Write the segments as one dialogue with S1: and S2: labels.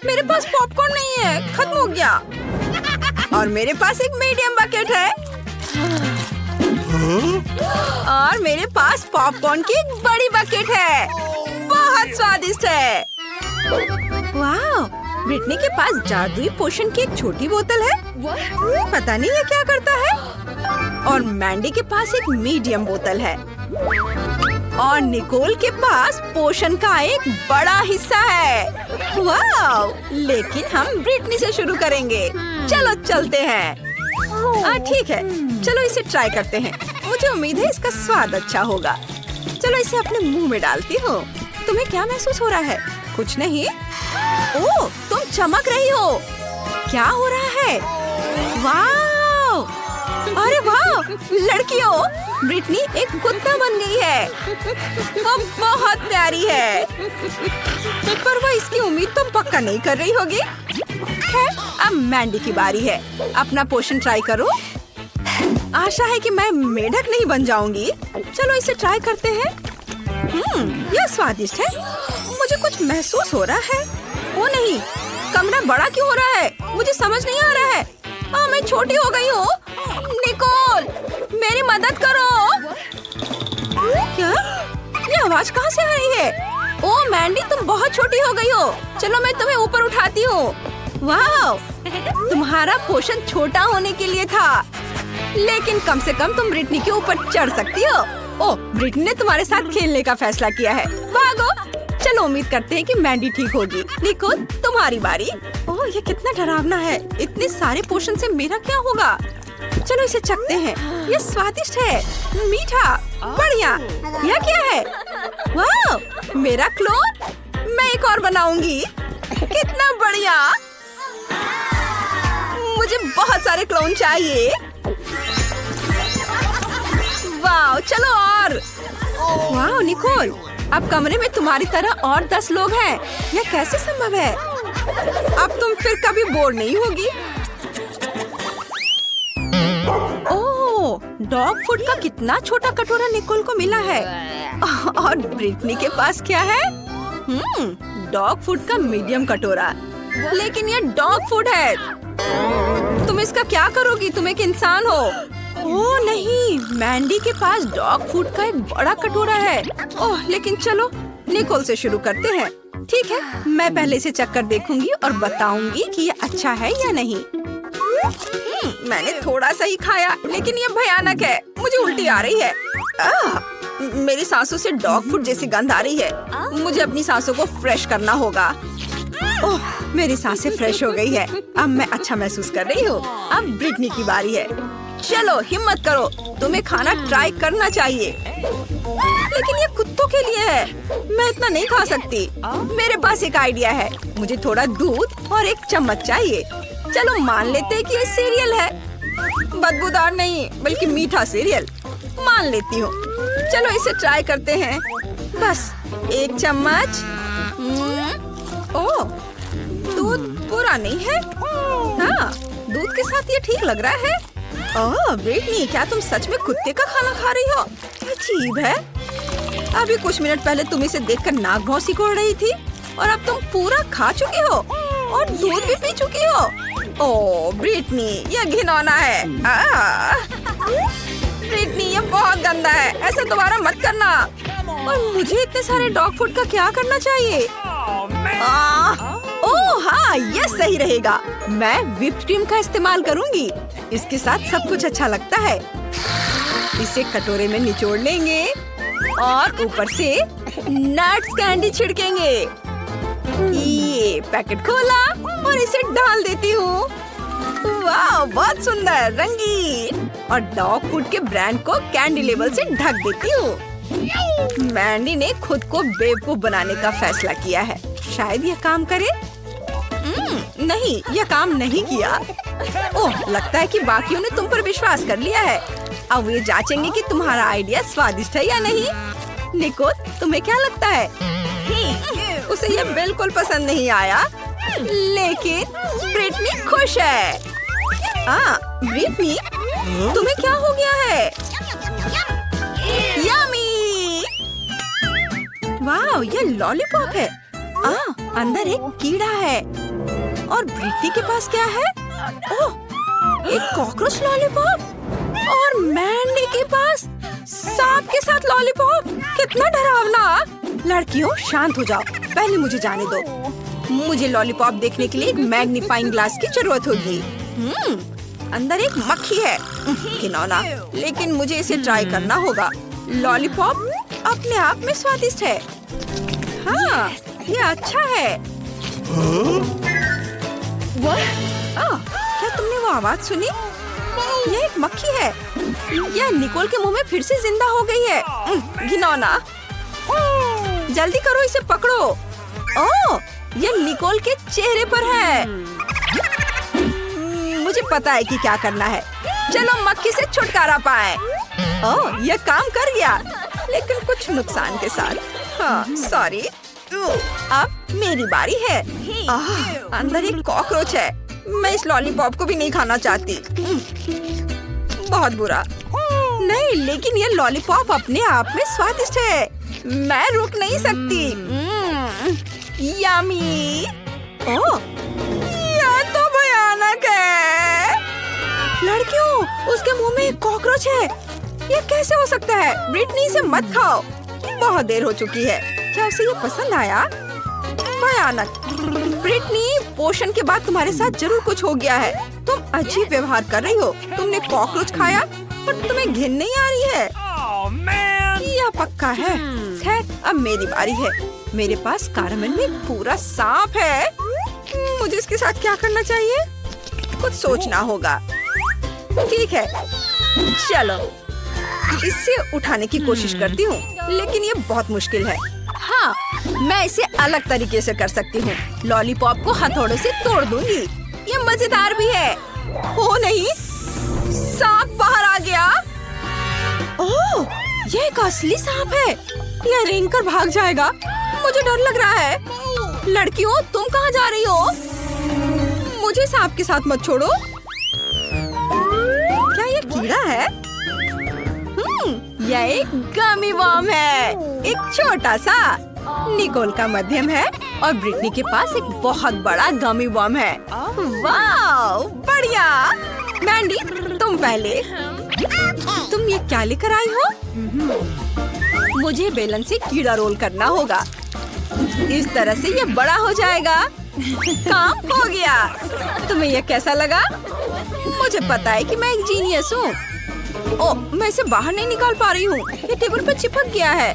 S1: मेरे पास पॉपकॉर्न नहीं है, खत्म हो गया। और मेरे पास एक मीडियम बकेट है। और मेरे पास पॉपकॉर्न की एक बड़ी बकेट है। बहुत स्वादिष्ट है। वाह, ब्रिटनी के पास जादुई पोशन की एक छोटी बोतल है। पता नहीं ये क्या करता है। और मैंडी के पास एक मीडियम बोतल है। और निकोल के पास पोशन का एक बड़ा हिस्सा है। वाह, लेकिन हम ब्रिटनी से शुरू करेंगे। चलो चलते हैं। ठीक है, चलो इसे ट्राई करते हैं। मुझे उम्मीद है इसका स्वाद अच्छा होगा। चलो इसे अपने मुंह में डालती हूँ। तुम्हें क्या महसूस हो रहा है? कुछ नहीं। ओह, तुम चमक रही हो। क्या हो रहा है? वाह! अरे वाह! लड़कियों, ब्रिटनी एक कुत्ता बन गई है। वो बहुत प्यारी है। पर वो इसकी उम्मीद तुम पक्का नहीं कर रही होगी। खैर, अब मैंडी की बारी है। अपना पोशन ट्राई करो। आशा है कि मैं मेढक नहीं बन जाऊंगी। चलो इसे ट्राई करते हैं। यह स्वादिष्ट है। मुझे कुछ महसूस हो रहा है। वो नहीं, कमरा बड़ा क्यों हो रहा है? मुझे समझ नहीं आ रहा है। मैं छोटी हो गई हूँ। निकोल, मेरी मदद करो। क्या? ये आवाज कहाँ से आ रही है? ओह मैंडी, तुम बहुत छोटी हो गई हो। चलो मैं तुम्हें ऊपर उठाती हूँ। वाह, तुम्हारा पोषण छोटा होने के लिए था, लेकिन कम से कम तुम ब्रिटनी के ऊपर चढ़ सकती हो। ओह, ब्रिटनी ने तुम्हारे साथ खेलने का फैसला किया है। भागो। चलो उम्मीद करते हैं कि मैंडी ठीक होगी। निकोल, तुम्हारी बारी। ओह, ये कितना डरावना है। इतने सारे पोषण से मेरा क्या होगा? चलो इसे चखते हैं। ये स्वादिष्ट है, मीठा, बढ़िया। यह क्या है? वाह, मेरा क्लोन। मैं एक और बनाऊंगी। कितना बढ़िया। मुझे बहुत सारे क्लोन चाहिए। वाह, चलो और। वाह निकोल, अब कमरे में तुम्हारी तरह और 10 लोग हैं। यह कैसे संभव है? अब तुम फिर कभी बोर नहीं होगी। ओह, डॉग फूड का कितना छोटा कटोरा निकोल को मिला है। और ब्रिटनी के पास क्या है? डॉग फूड का मीडियम कटोरा। लेकिन यह डॉग फूड है। तुम इसका क्या करोगी? तुम एक इंसान हो। ओह नहीं, मैंडी के पास डॉग फूड का एक बड़ा कटोरा है। ओह, लेकिन चलो निकोल से शुरू करते हैं। ठीक है, मैं पहले इसे चखकर देखूंगी और बताऊंगी कि ये अच्छा है या नहीं। मैंने थोड़ा सा ही खाया, लेकिन ये भयानक है। मुझे उल्टी आ रही है। मेरी सांसों से डॉग फूड जैसी गंध आ रही है। मुझे अपनी सांसों को फ्रेश करना होगा। ओह, मेरी सांसें फ्रेश हो गई है। अब मैं अच्छा महसूस कर रही हूँ। अब ब्रिटनी की बारी है। चलो हिम्मत करो, तुम्हें खाना ट्राई करना चाहिए। लेकिन ये कुत्तों के लिए है। मैं इतना नहीं खा सकती। मेरे पास एक आइडिया है। मुझे थोड़ा दूध और एक चम्मच चाहिए। चलो मान लेते हैं कि ये सीरियल है। बदबूदार नहीं, बल्कि मीठा सीरियल। मान लेती हूँ। चलो इसे ट्राई करते हैं। बस एक चम्मच। ओह, दूध पूरा नहीं है। हाँ, दूध के साथ ये ठीक लग रहा है। ओह ब्रिटनी, क्या तुम सच में कुत्ते का खाना खा रही हो? अजीब है। अभी कुछ मिनट पहले तुम इसे देखकर नाक भौं सिकोड़ रही थी, और अब तुम पूरा खा चुकी हो और दूध भी पी चुकी हो। ओह ब्रिटनी, यह घिनौना है। ब्रिटनी, यह बहुत गंदा है। ऐसा दोबारा मत करना। और मुझे इतने सारे डॉग फूड का क्या करना चाहिए? ओह हाँ, यह सही रहेगा। मैं व्हिप्ड क्रीम का इस्तेमाल करूंगी। इसके साथ सब कुछ अच्छा लगता है। इसे कटोरे में निचोड़ लेंगे और ऊपर से नट्स कैंडी छिड़केंगे। ये पैकेट खोला और इसे डाल देती हूँ। वाह, बहुत सुंदर, रंगीन। और डॉग फूड के ब्रांड को कैंडी लेबल से ढक देती हूँ। मैंडी ने खुद को बेवकूफ बनाने का फैसला किया है। शायद यह काम करे। नहीं, यह काम नहीं किया। ओह, लगता है कि बाकियों ने तुम पर विश्वास कर लिया है। अब वे जांचेंगे कि तुम्हारा आइडिया स्वादिष्ट है या नहीं। निकोल, तुम्हें क्या लगता है? उसे यह बिल्कुल पसंद नहीं आया, लेकिन ब्रिटनी खुश है। ब्रिटनी, तुम्हें क्या हो गया है? यम्मी! वाह, ये लॉलीपॉप है। अंदर एक कीड़ा है। और ब्रिटनी के पास क्या है? ओह, एक कॉकरोच लॉलीपॉप। और मैंडी के पास सांप के साथ लॉलीपॉप। कितना डरावना। लड़कियों शांत हो जाओ, पहले मुझे जाने दो। मुझे लॉलीपॉप देखने के लिए एक मैग्नीफाइंग ग्लास की जरूरत होगी। अंदर एक मक्खी है। घिनौना, लेकिन मुझे इसे ट्राई करना होगा। लॉलीपॉप अपने आप में स्वादिष्ट है। हाँ, ये अच्छा है। क्या तुमने वो आवाज सुनी? ये एक मक्खी है। यह निकोल के मुंह में फिर से जिंदा हो गई है। घिनौना। जल्दी करो, इसे पकड़ो। ओह, ये निकोल के चेहरे पर है। मुझे पता है कि क्या करना है। चलो मक्खी से छुटकारा पाए। ओह, यह काम कर गया, लेकिन कुछ नुकसान के साथ। हाँ, सॉरी। अब मेरी बारी है। अंदर एक कॉकरोच है। मैं इस लॉलीपॉप को भी नहीं खाना चाहती। बहुत बुरा। नहीं, लेकिन ये लॉलीपॉप अपने आप में स्वादिष्ट है। मैं रुक नहीं सकती। यम्मी। ओह, यह तो भयानक है। लड़कियों, उसके मुंह में एक कॉकरोच है। ये कैसे हो सकता है? ब्रिटनी, इसे मत खाओ। बहुत देर हो चुकी है। क्या उसे ये पसंद आया? भयानक। ब्रिटनी, पोषण के बाद तुम्हारे साथ जरूर कुछ हो गया है। तुम अजीब व्यवहार कर रही हो। तुमने कॉकरोच खाया और तुम्हें घिन नहीं आ रही है। यह पक्का है। खैर, अब मेरी बारी है। मेरे पास कारमेल में एक पूरा सांप है। मुझे इसके साथ क्या करना चाहिए? कुछ सोचना होगा। ठीक है, चलो इसे उठाने की कोशिश करती हूँ, लेकिन ये बहुत मुश्किल है। हाँ, मैं इसे अलग तरीके से कर सकती हूँ। लॉलीपॉप को हथौड़े से तोड़ दूंगी। ये मजेदार भी है। हो नहीं, सांप बाहर आ गया। ओह, ये एक असली सांप है। यह रेंग कर भाग जाएगा। मुझे डर लग रहा है। लड़कियों, तुम कहाँ जा रही हो? मुझे सांप के साथ मत छोड़ो। क्या ये कीड़ा है? यह एक गमी वर्म है। एक छोटा सा। निकोल का मध्यम है और ब्रिटनी के पास एक बहुत बड़ा गमी वर्म है। वाह, बढ़िया। मैंडी, तुम पहले। तुम ये क्या लेकर आई हो? मुझे बेलन से कीड़ा रोल करना होगा। इस तरह से ये बड़ा हो जाएगा। काम हो गया। तुम्हें ये कैसा लगा? मुझे पता है कि मैं एक जीनियस हूँ। ओह, मैं इसे बाहर नहीं निकाल पा रही हूँ। ये टेबल पर चिपक गया है।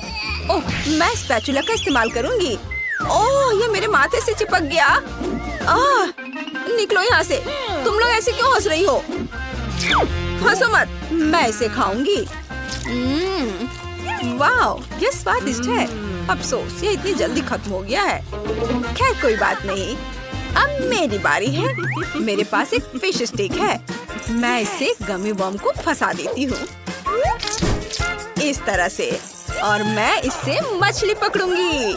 S1: ओह, मैं स्पैचुला का इस्तेमाल करूँगी। ओह, ये मेरे माथे से चिपक गया। निकलो यहाँ से। तुम लोग ऐसे क्यों हंस रही हो? हंसो मत, मैं इसे खाऊंगी। वाह, ये स्वादिष्ट है। अफसोस, ये इतनी जल्दी खत्म हो गया है। खैर, कोई बात नहीं। अब मेरी बारी है। मेरे पास एक फिश स्टिक है। मैं इसे गमी वर्म को फंसा देती हूँ इस तरह से, और मैं इससे मछली पकड़ूंगी।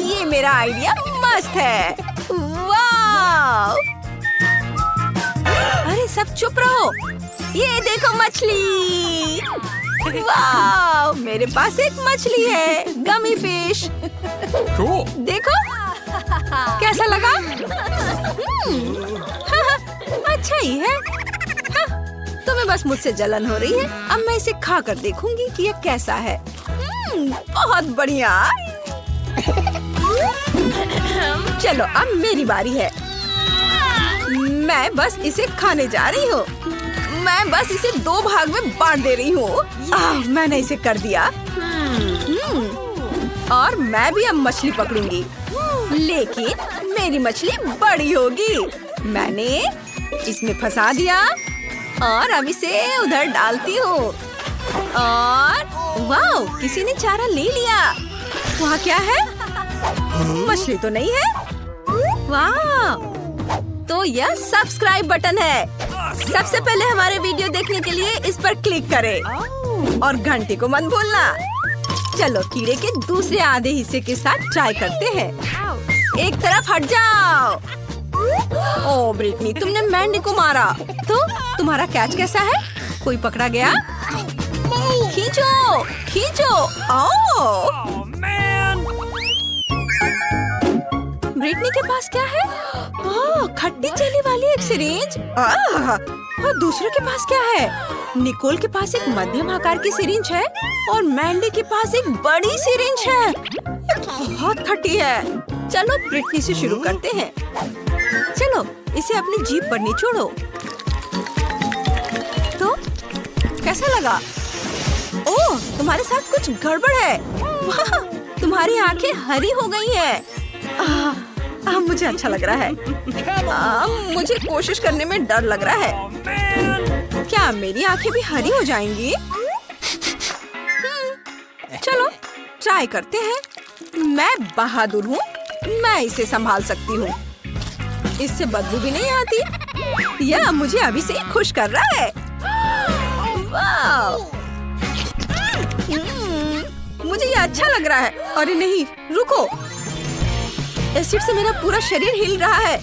S1: ये मेरा आइडिया मस्त है। वाह! अरे सब चुप रहो। ये देखो मछली। वाह! मेरे पास एक मछली है, गमी फिश। देखो कैसा लगा? अच्छा ही है। तुम्हें बस मुझसे जलन हो रही है। अब मैं इसे खा कर देखूंगी कि ये कैसा है। बहुत बढ़िया। चलो अब मेरी बारी है। मैं बस इसे खाने जा रही हूँ। मैं बस इसे 2 भाग में बांट दे रही हूँ। मैंने इसे कर दिया। और मैं भी अब मछली पकड़ूंगी, लेकिन मेरी मछली बड़ी होगी। मैंने इसमें फंसा दिया और अब इसे उधर डालती हूँ। और वाह, किसी ने चारा ले लिया। वहाँ क्या है? मछली तो नहीं है। वाह, तो यह सब्सक्राइब बटन है। सबसे पहले हमारे वीडियो देखने के लिए इस पर क्लिक करें और घंटी को मत भूलना। चलो कीड़े के दूसरे आधे हिस्से के साथ ट्राई करते हैं। एक तरफ हट जाओ। ओह ब्रिटनी, तुमने मैंडी को मारा। तो तुम्हारा कैच कैसा है? कोई पकड़ा गया? खींचो खींचो। ओह ब्रिटनी के पास क्या है? ओह, खट्टी जेली वाली एक सिरिंज। और दूसरे के पास क्या है? निकोल के पास एक मध्यम आकार की सिरिंज है और मैंडी के पास एक बड़ी सिरिंज है। बहुत खट्टी है। चलो ब्रिटनी से शुरू करते हैं। चलो इसे अपनी जीभ पर निचोड़ो। तो कैसा लगा? ओह, तुम्हारे साथ कुछ गड़बड़ है। वाह, तुम्हारी आंखें हरी हो गई हैं। मुझे अच्छा लग रहा है। मुझे कोशिश करने में डर लग रहा है। क्या मेरी आंखें भी हरी हो जाएंगी? चलो ट्राई करते हैं। मैं बहादुर हूँ, मैं इसे संभाल सकती हूँ। इससे बदबू भी नहीं आती। यह मुझे अभी से ही खुश कर रहा है। वाह, मुझे ये अच्छा लग रहा है। अरे नहीं, रुको, एसिड से मेरा पूरा शरीर हिल रहा है।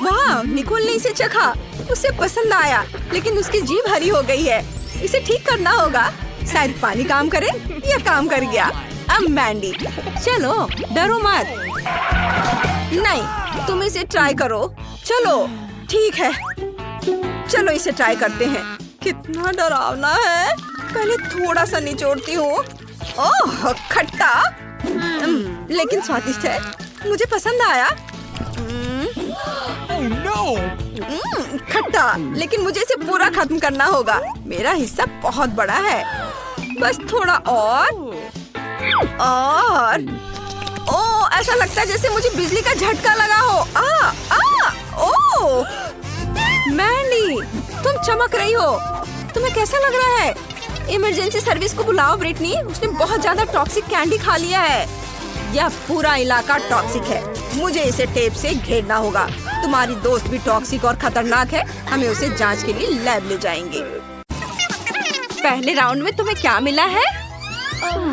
S1: वाह, निकोल ने इसे चखा, उसे पसंद आया, लेकिन उसकी जीभ हरी हो गई है। इसे ठीक करना होगा। शायद पानी काम करे। यह काम कर गया। अब मैंडी, चलो डरो मत। नहीं, तुम इसे ट्राई करो। चलो ठीक है, चलो इसे ट्राई करते हैं। कितना डरावना है। पहले थोड़ा सा निचोड़ती हूँ। ओह, खट्टा लेकिन स्वादिष्ट है। मुझे पसंद आया। खट्टा, लेकिन मुझे इसे पूरा खत्म करना होगा। मेरा हिस्सा बहुत बड़ा है। बस थोड़ा और। ओह, ऐसा लगता है जैसे मुझे बिजली का झटका लगा हो। ओह, मैंडी, तुम चमक रही हो। तुम्हें कैसा लग रहा है? इमरजेंसी सर्विस को बुलाओ ब्रिटनी। उसने बहुत ज्यादा टॉक्सिक कैंडी खा लिया है। यह पूरा इलाका टॉक्सिक है। मुझे इसे टेप से घेरना होगा। तुम्हारी दोस्त भी टॉक्सिक और खतरनाक है। हमें उसे जांच के लिए लैब ले जाएंगे। पहले राउंड में तुम्हें क्या मिला है?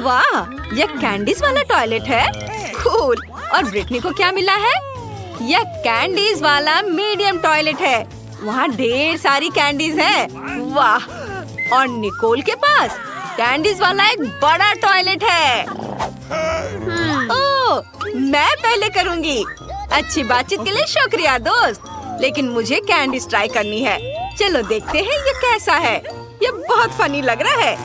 S1: वाह, यह कैंडीज वाला टॉयलेट है। कूल। और ब्रिटनी को क्या मिला है? यह कैंडीज वाला मीडियम टॉयलेट है। वहाँ ढेर सारी कैंडीज है। वाह। और निकोल के पास कैंडीज वाला एक बड़ा टॉयलेट है। ओह, मैं पहले करूँगी। अच्छी बातचीत के लिए शुक्रिया दोस्त, लेकिन मुझे कैंडीज ट्राई करनी है। चलो देखते हैं ये कैसा है। ये बहुत फनी लग रहा है।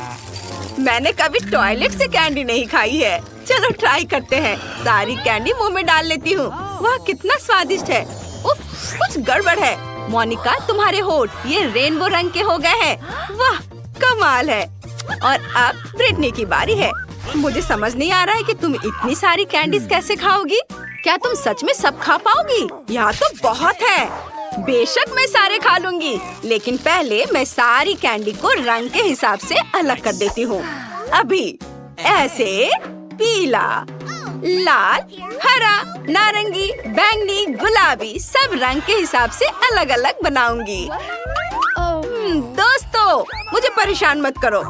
S1: मैंने कभी टॉयलेट से कैंडी नहीं खाई है। चलो ट्राई करते हैं। सारी कैंडी मुंह में डाल लेती हूँ। वाह, कितना स्वादिष्ट है। उफ, कुछ गड़बड़ है। मोनिका, तुम्हारे होठ ये रेनबो रंग के हो गए हैं। वाह, कमाल है। और अब ब्रिटनी की बारी है। मुझे समझ नहीं आ रहा है कि तुम इतनी सारी कैंडीज कैसे खाओगी। क्या तुम सच में सब खा पाओगी? यहाँ तो बहुत है। बेशक मैं सारे खा लूंगी, लेकिन पहले मैं सारी कैंडी को रंग के हिसाब से अलग कर देती हूँ। अभी ऐसे पीला, लाल, हरा, नारंगी, बैंगनी, गुलाबी सब रंग के हिसाब से अलग अलग बनाऊंगी। दोस्तों, मुझे परेशान मत करो।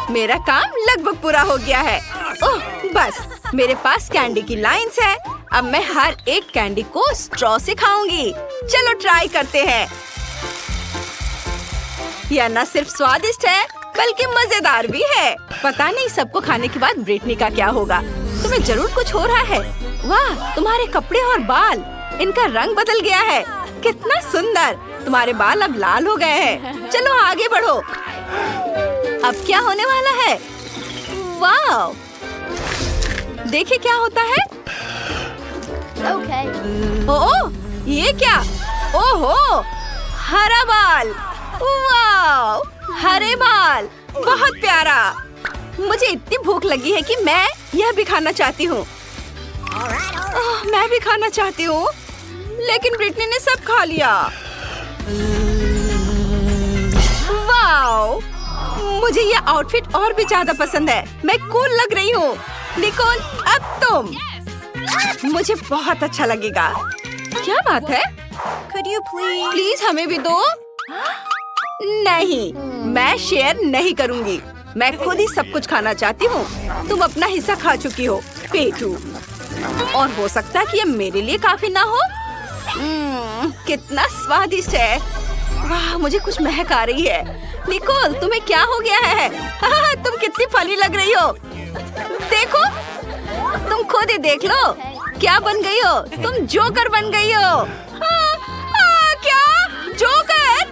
S1: मेरा काम लगभग पूरा हो गया है। ओह, बस मेरे पास कैंडी की लाइंस है। अब मैं हर एक कैंडी को स्ट्रॉ से खाऊंगी। चलो ट्राई करते हैं। यह न सिर्फ स्वादिष्ट है बल्कि मजेदार भी है। पता नहीं सबको खाने के बाद ब्रिटनी का क्या होगा। तुम्हें जरूर कुछ हो रहा है। वाह, तुम्हारे कपड़े और बाल, इनका रंग बदल गया है। कितना सुंदर। तुम्हारे बाल अब लाल हो गए हैं। चलो आगे बढ़ो। अब क्या होने वाला है? वाह, देखिए क्या होता है। ओह, ये क्या? ओहो, हरा बाल। वाह, हरे बाल, बहुत प्यारा। मुझे इतनी भूख लगी है कि मैं यह भी खाना चाहती हूँ। मैं भी खाना चाहती हूँ, लेकिन ब्रिटनी ने सब खा लिया। वाह, मुझे ये आउटफिट और भी ज्यादा पसंद है। मैं कूल लग रही हूँ। निकोल, अब तुम। मुझे बहुत अच्छा लगेगा। क्या बात है? प्लीज हमें भी दो। नहीं, मैं शेयर नहीं करूँगी। मैं खुद ही सब कुछ खाना चाहती हूँ। तुम अपना हिस्सा खा चुकी हो, पेटू। और हो सकता है कि ये मेरे लिए काफी ना हो। कितना स्वादिष्ट है। वाह, मुझे कुछ महक आ रही है। निकोल, तुम्हें क्या हो गया है? तुम कितनी फनी लग रही हो। देखो, तुम खुद ही देख लो। क्या बन गई हो? तुम जोकर बन गई हो। क्या जोकर?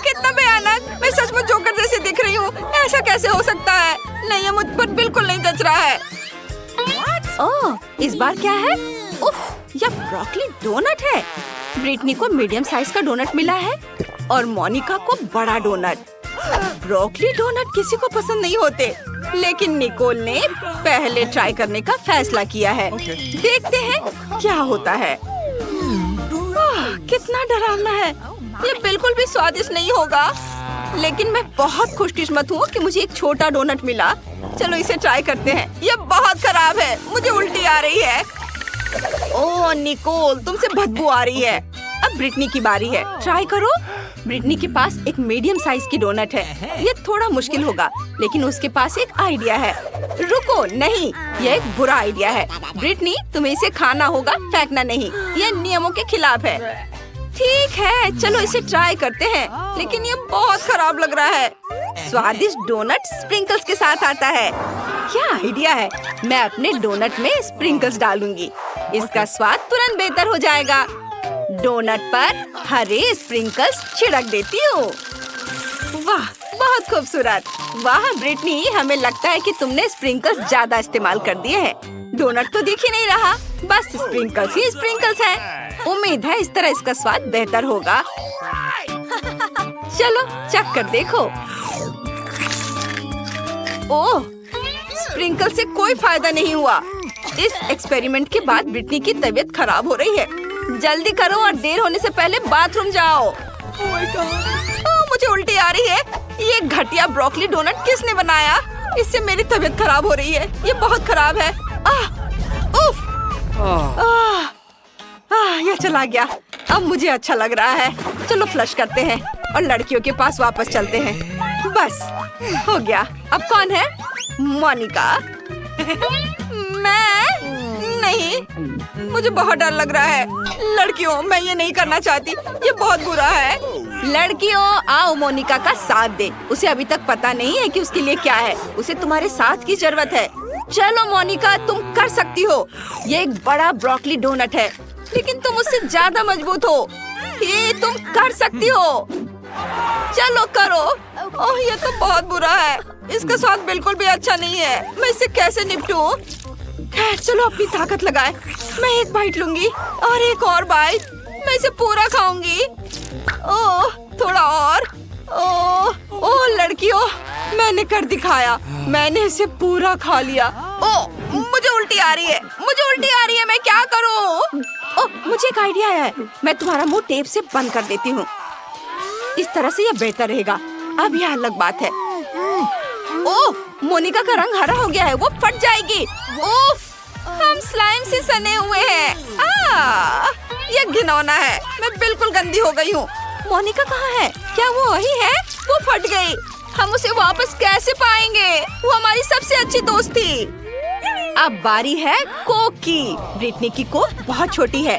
S1: कितना भयानक। मैं सच में जोकर जैसे दिख रही हूँ। ऐसा कैसे हो सकता है? नहीं, ये मुझ पर बिल्कुल नहीं जच रहा है। ओह, इस बार क्या है? उफ, यह ब्रोकली डोनट है। ब्रिटनी को मीडियम साइज का डोनट मिला है और मोनिका को बड़ा डोनट। ब्रोकली डोनट किसी को पसंद नहीं होते, लेकिन निकोल ने पहले ट्राई करने का फैसला किया है। देखते हैं क्या होता है। कितना डरावना है। ये बिल्कुल भी स्वादिष्ट नहीं होगा, लेकिन मैं बहुत खुशकिस्मत हूँ कि मुझे एक छोटा डोनट मिला। चलो इसे ट्राई करते हैं। ये बहुत खराब है, मुझे उल्टी आ रही है। ओह निकोल, तुमसे बदबू आ रही है। अब ब्रिटनी की बारी है। ट्राई करो। ब्रिटनी के पास एक मीडियम साइज की डोनट है। ये थोड़ा मुश्किल होगा, लेकिन उसके पास एक आइडिया है। रुको, नहीं, ये एक बुरा आइडिया है। ब्रिटनी, तुम्हें इसे खाना होगा, फेंकना नहीं। ये नियमों के खिलाफ है। ठीक है, चलो इसे ट्राई करते हैं, लेकिन ये बहुत खराब लग रहा है। स्वादिष्ट डोनट स्प्रिंकल्स के साथ आता है। क्या आइडिया है। मैं अपने डोनट में स्प्रिंकल्स डालूंगी। इसका स्वाद तुरंत बेहतर हो जाएगा। डोनट पर हरे स्प्रिंकल्स छिड़क देती हूँ। वाह, बहुत खूबसूरत। वाह ब्रिटनी, हमें लगता है कि तुमने स्प्रिंकल्स ज्यादा इस्तेमाल कर दिए हैं। डोनट तो दिख ही नहीं रहा, बस स्प्रिंकल्स ही स्प्रिंकल्स हैं। उम्मीद है इस तरह इसका स्वाद बेहतर होगा। चलो चख कर देखो। ओह, स्प्रिंकल से कोई फायदा नहीं हुआ। इस एक्सपेरिमेंट के बाद ब्रिटनी की तबीयत खराब हो रही है। जल्दी करो और देर होने से पहले बाथरूम जाओ। मुझे उल्टी आ रही है। ये घटिया ब्रोकली डोनट किसने बनाया? इससे मेरी तबीयत खराब हो रही है। ये बहुत खराब है। उफ, यह चला गया। अब मुझे अच्छा लग रहा है। चलो फ्लश करते हैं और लड़कियों के पास वापस चलते हैं। बस हो गया। अब कौन है? मोनिका। मैं नहीं, मुझे बहुत डर लग रहा है। लड़कियों, मैं ये नहीं करना चाहती। ये बहुत बुरा है। लड़कियों, आओ मोनिका का साथ दे। उसे अभी तक पता नहीं है कि उसके लिए क्या है। उसे तुम्हारे साथ की जरूरत है। चलो मोनिका, तुम कर सकती हो। ये एक बड़ा ब्रोकली डोनट है, लेकिन तुम उससे ज्यादा मजबूत हो। ये तुम कर सकती हो। चलो करो। ओह, ये तो बहुत बुरा है। इसका स्वाद बिल्कुल भी अच्छा नहीं है। मैं इससे कैसे निपटूं? खैर, चलो अपनी ताकत लगाए। मैं एक बाइट लूंगी और एक और बाइट। मैं इसे पूरा खाऊंगी। ओह, थोड़ा और। ओह लड़कियों, मैंने कर दिखाया। मैंने इसे पूरा खा लिया। ओह, मुझे उल्टी आ रही है। मुझे उल्टी आ रही है। मैं क्या करूं? ओह, मुझे एक आइडिया है। मैं तुम्हारा मुंह टेप से बंद कर देती हूँ। इस तरह से यह बेहतर रहेगा। अब यह अलग बात है। ओह, मोनिका का रंग हरा हो गया है। वो फट जाएगी। उफ, हम स्लाइम से सने हुए हैं। यह घिनौना है। मैं बिल्कुल गंदी हो गई हूँ। मोनिका कहाँ है? क्या वो वही है? वो फट गई। हम उसे वापस कैसे पाएंगे? वो हमारी सबसे अच्छी दोस्त थी। अब बारी है कोक की। ब्रिटनी की कोक बहुत छोटी है,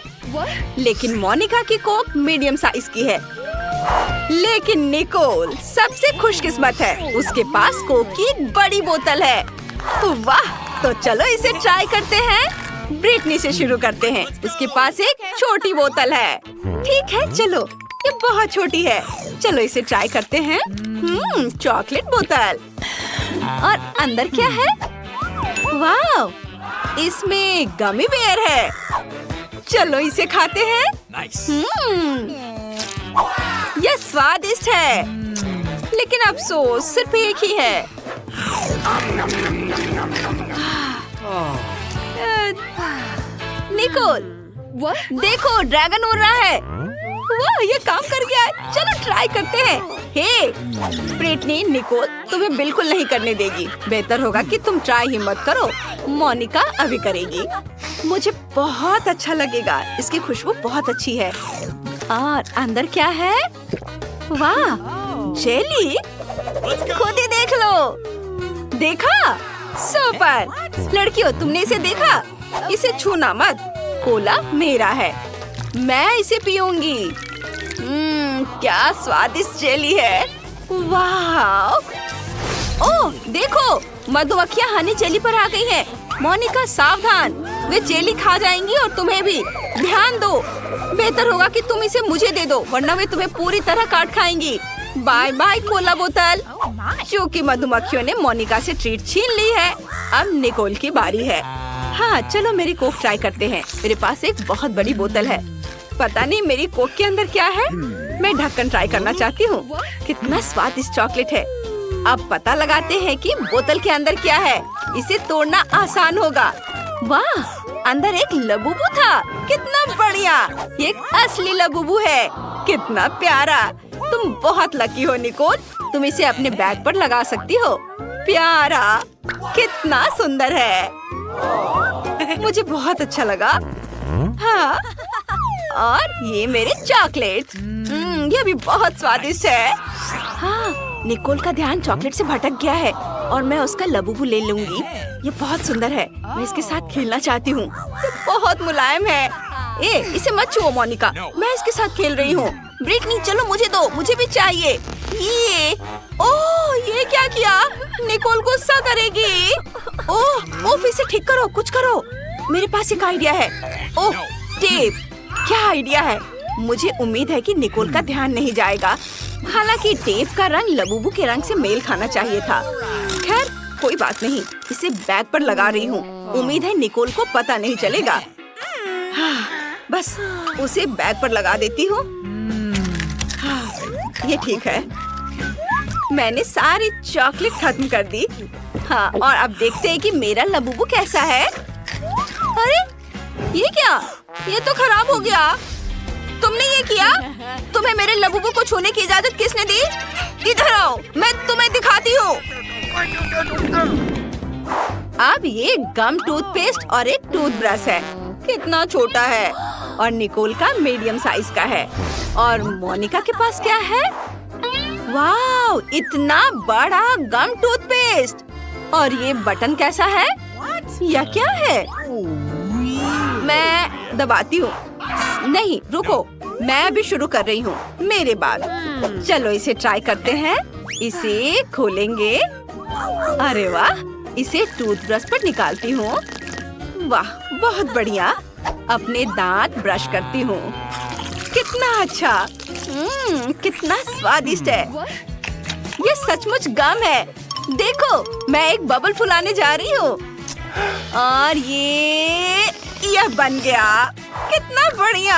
S1: लेकिन मोनिका की कोक मीडियम साइज की है। लेकिन निकोल सबसे खुशकिस्मत है। उसके पास कोक की एक बड़ी बोतल है। वाह, तो चलो इसे ट्राई करते हैं। ब्रिटनी से शुरू करते हैं। उसके पास एक छोटी बोतल है। ठीक है, चलो, ये बहुत छोटी है। चलो इसे ट्राई करते हैं। चॉकलेट बोतल। और अंदर क्या है? वाह, इसमें गमी बेयर है। चलो इसे खाते हैं। यह स्वादिष्ट है, लेकिन अफसोस सिर्फ एक ही है। निकोल, देखो ड्रैगन उड़ रहा है। वाह, ये काम कर गया है। चलो ट्राई करते हैं। हे ब्रिटनी, निकोल तुम्हें बिल्कुल नहीं करने देगी। बेहतर होगा कि तुम ट्राई ही मत करो। मोनिका अभी करेगी। मुझे बहुत अच्छा लगेगा। इसकी खुशबू बहुत अच्छी है। और अंदर क्या है? वाह, जेली। खुद ही देख लो। देखा? सुपर। लड़कियों, तुमने इसे देखा? इसे छूना मत। कोला मेरा है। मैं इसे पीऊंगी। क्या स्वादिष्ट जेली है। वाह। ओह देखो, मधुमक्खियाँ हनी जेली पर आ गई हैं। मोनिका सावधान। वे जेली खा जाएंगी और तुम्हें भी। ध्यान दो, बेहतर होगा कि तुम इसे मुझे दे दो, वरना वे तुम्हें पूरी तरह काट खाएंगी। बाय बाय कोला बोतल। क्योंकि मधुमक्खियों ने मोनिका से ट्रीट छीन ली है, अब निकोल की बारी है। हाँ, चलो मेरी कोक ट्राई करते हैं। मेरे पास एक बहुत बड़ी बोतल है। पता नहीं मेरी कोक के अंदर क्या है। मैं ढक्कन ट्राई करना चाहती हूँ। कितना स्वादिष्ट चॉकलेट है। अब पता लगाते हैं कि बोतल के अंदर क्या है। इसे तोड़ना आसान होगा। वाह, अंदर एक लबूबू था। कितना बढ़िया, ये एक असली लबूबू है। कितना प्यारा। तुम बहुत लकी हो निकोल, तुम इसे अपने बैग पर लगा सकती हो। प्यारा, कितना सुंदर है। मुझे बहुत अच्छा लगा। हाँ, और ये मेरे चॉकलेट। ये भी बहुत स्वादिष्ट है। हाँ, निकोल का ध्यान चॉकलेट से भटक गया है और मैं उसका लबूबू ले लूंगी। ये बहुत सुंदर है, मैं इसके साथ खेलना चाहती हूँ। ये बहुत मुलायम है। इसे मत छुओ मोनिका, मैं इसके साथ खेल रही हूँ। ब्रिटनी चलो मुझे दो, मुझे भी चाहिए। ये क्या किया? निकोल गुस्सा करेगी। ओह, इसे ठीक करो, कुछ करो। मेरे पास एक आइडिया है। ओह, टेप। क्या आइडिया है? मुझे उम्मीद है कि निकोल का ध्यान नहीं जाएगा। हालांकि टेप का रंग लबूबू के रंग से मेल खाना चाहिए था। खैर कोई बात नहीं, इसे बैग पर लगा रही हूँ। उम्मीद है निकोल को पता नहीं चलेगा। बस उसे बैग पर लगा देती हूँ। ये ठीक है। मैंने सारी चॉकलेट खत्म कर दी। हाँ, और अब देखते हैं कि मेरा लबूबू कैसा है। अरे ये क्या? ये तो खराब हो गया। तुमने ये किया? तुम्हें मेरे लबूबू को छूने की इजाजत किसने दी? इधर आओ, मैं तुम्हें दिखाती हूँ। अब ये गम टूथपेस्ट और एक टूथब्रश है। कितना छोटा है। और निकोल का मीडियम साइज का है। और मोनिका के पास क्या है? वाव, इतना बड़ा गम टूथपेस्ट। और ये बटन कैसा है? यह क्या है? मैं दबाती हूँ। नहीं रुको, मैं अभी शुरू कर रही हूँ, मेरे बाद। चलो इसे ट्राई करते हैं। इसे खोलेंगे। अरे वाह, इसे टूथब्रश पर निकालती हूँ। वाह, बहुत बढ़िया। अपने दांत ब्रश करती हूँ। कितना अच्छा। कितना स्वादिष्ट है। ये सचमुच गम है। देखो, मैं एक बबल फुलाने जा रही हूँ। और यह बन गया। कितना बढ़िया।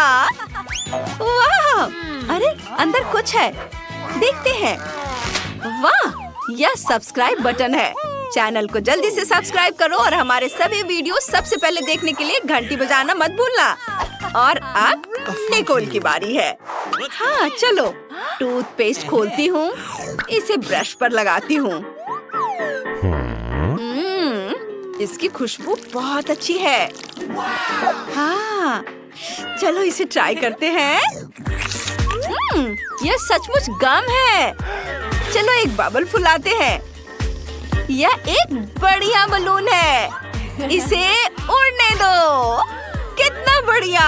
S1: वाह, अरे अंदर कुछ है, देखते हैं। वाह, यह सब्सक्राइब बटन है। चैनल को जल्दी से सब्सक्राइब करो और हमारे सभी वीडियो सबसे पहले देखने के लिए घंटी बजाना मत भूलना। और अब निकोल की बारी है। हाँ चलो, टूथपेस्ट खोलती हूँ। इसे ब्रश पर लगाती हूँ। इसकी खुशबू बहुत अच्छी है। हाँ, चलो इसे ट्राई करते हैं। यह सचमुच गम है। चलो एक बबल फुलाते हैं। यह एक बढ़िया बलून है। इसे उड़ने दो। कितना बढ़िया।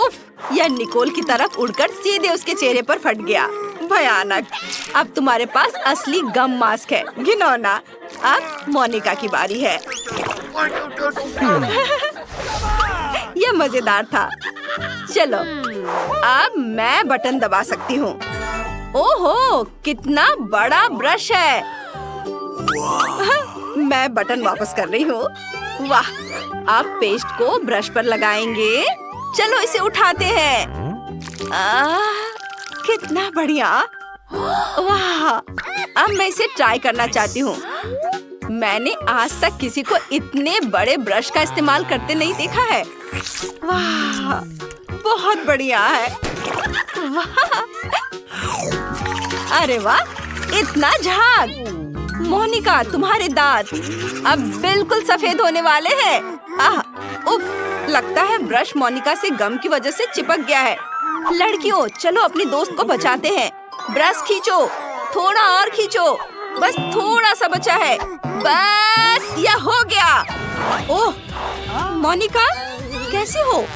S1: उफ, यह निकोल की तरफ उड़कर सीधे उसके चेहरे पर फट गया। भयानक। अब तुम्हारे पास असली गम मास्क है। घिनौना। अब मोनिका की बारी है। यह मजेदार था। चलो, अब मैं बटन दबा सकती हूँ। ओहो, कितना बड़ा ब्रश है। मैं बटन वापस कर रही हूँ। वाह, अब पेस्ट को ब्रश पर लगाएंगे। चलो इसे उठाते हैं। कितना बढ़िया। वाह, अब मैं इसे ट्राई करना चाहती हूँ। मैंने आज तक किसी को इतने बड़े ब्रश का इस्तेमाल करते नहीं देखा है। वाह, बहुत बढ़िया है। वाह, अरे वाह, इतना झाग। मोनिका, तुम्हारे दांत अब बिल्कुल सफेद होने वाले हैं। उफ, लगता है ब्रश मोनिका से गम की वजह से चिपक गया है। लड़कियों, चलो अपनी दोस्त को बचाते हैं। ब्रश खींचो, थोड़ा और खींचो। बस थोड़ा सा बचा है। बस, यह हो गया। ओह, मोनिका, कैसी हो?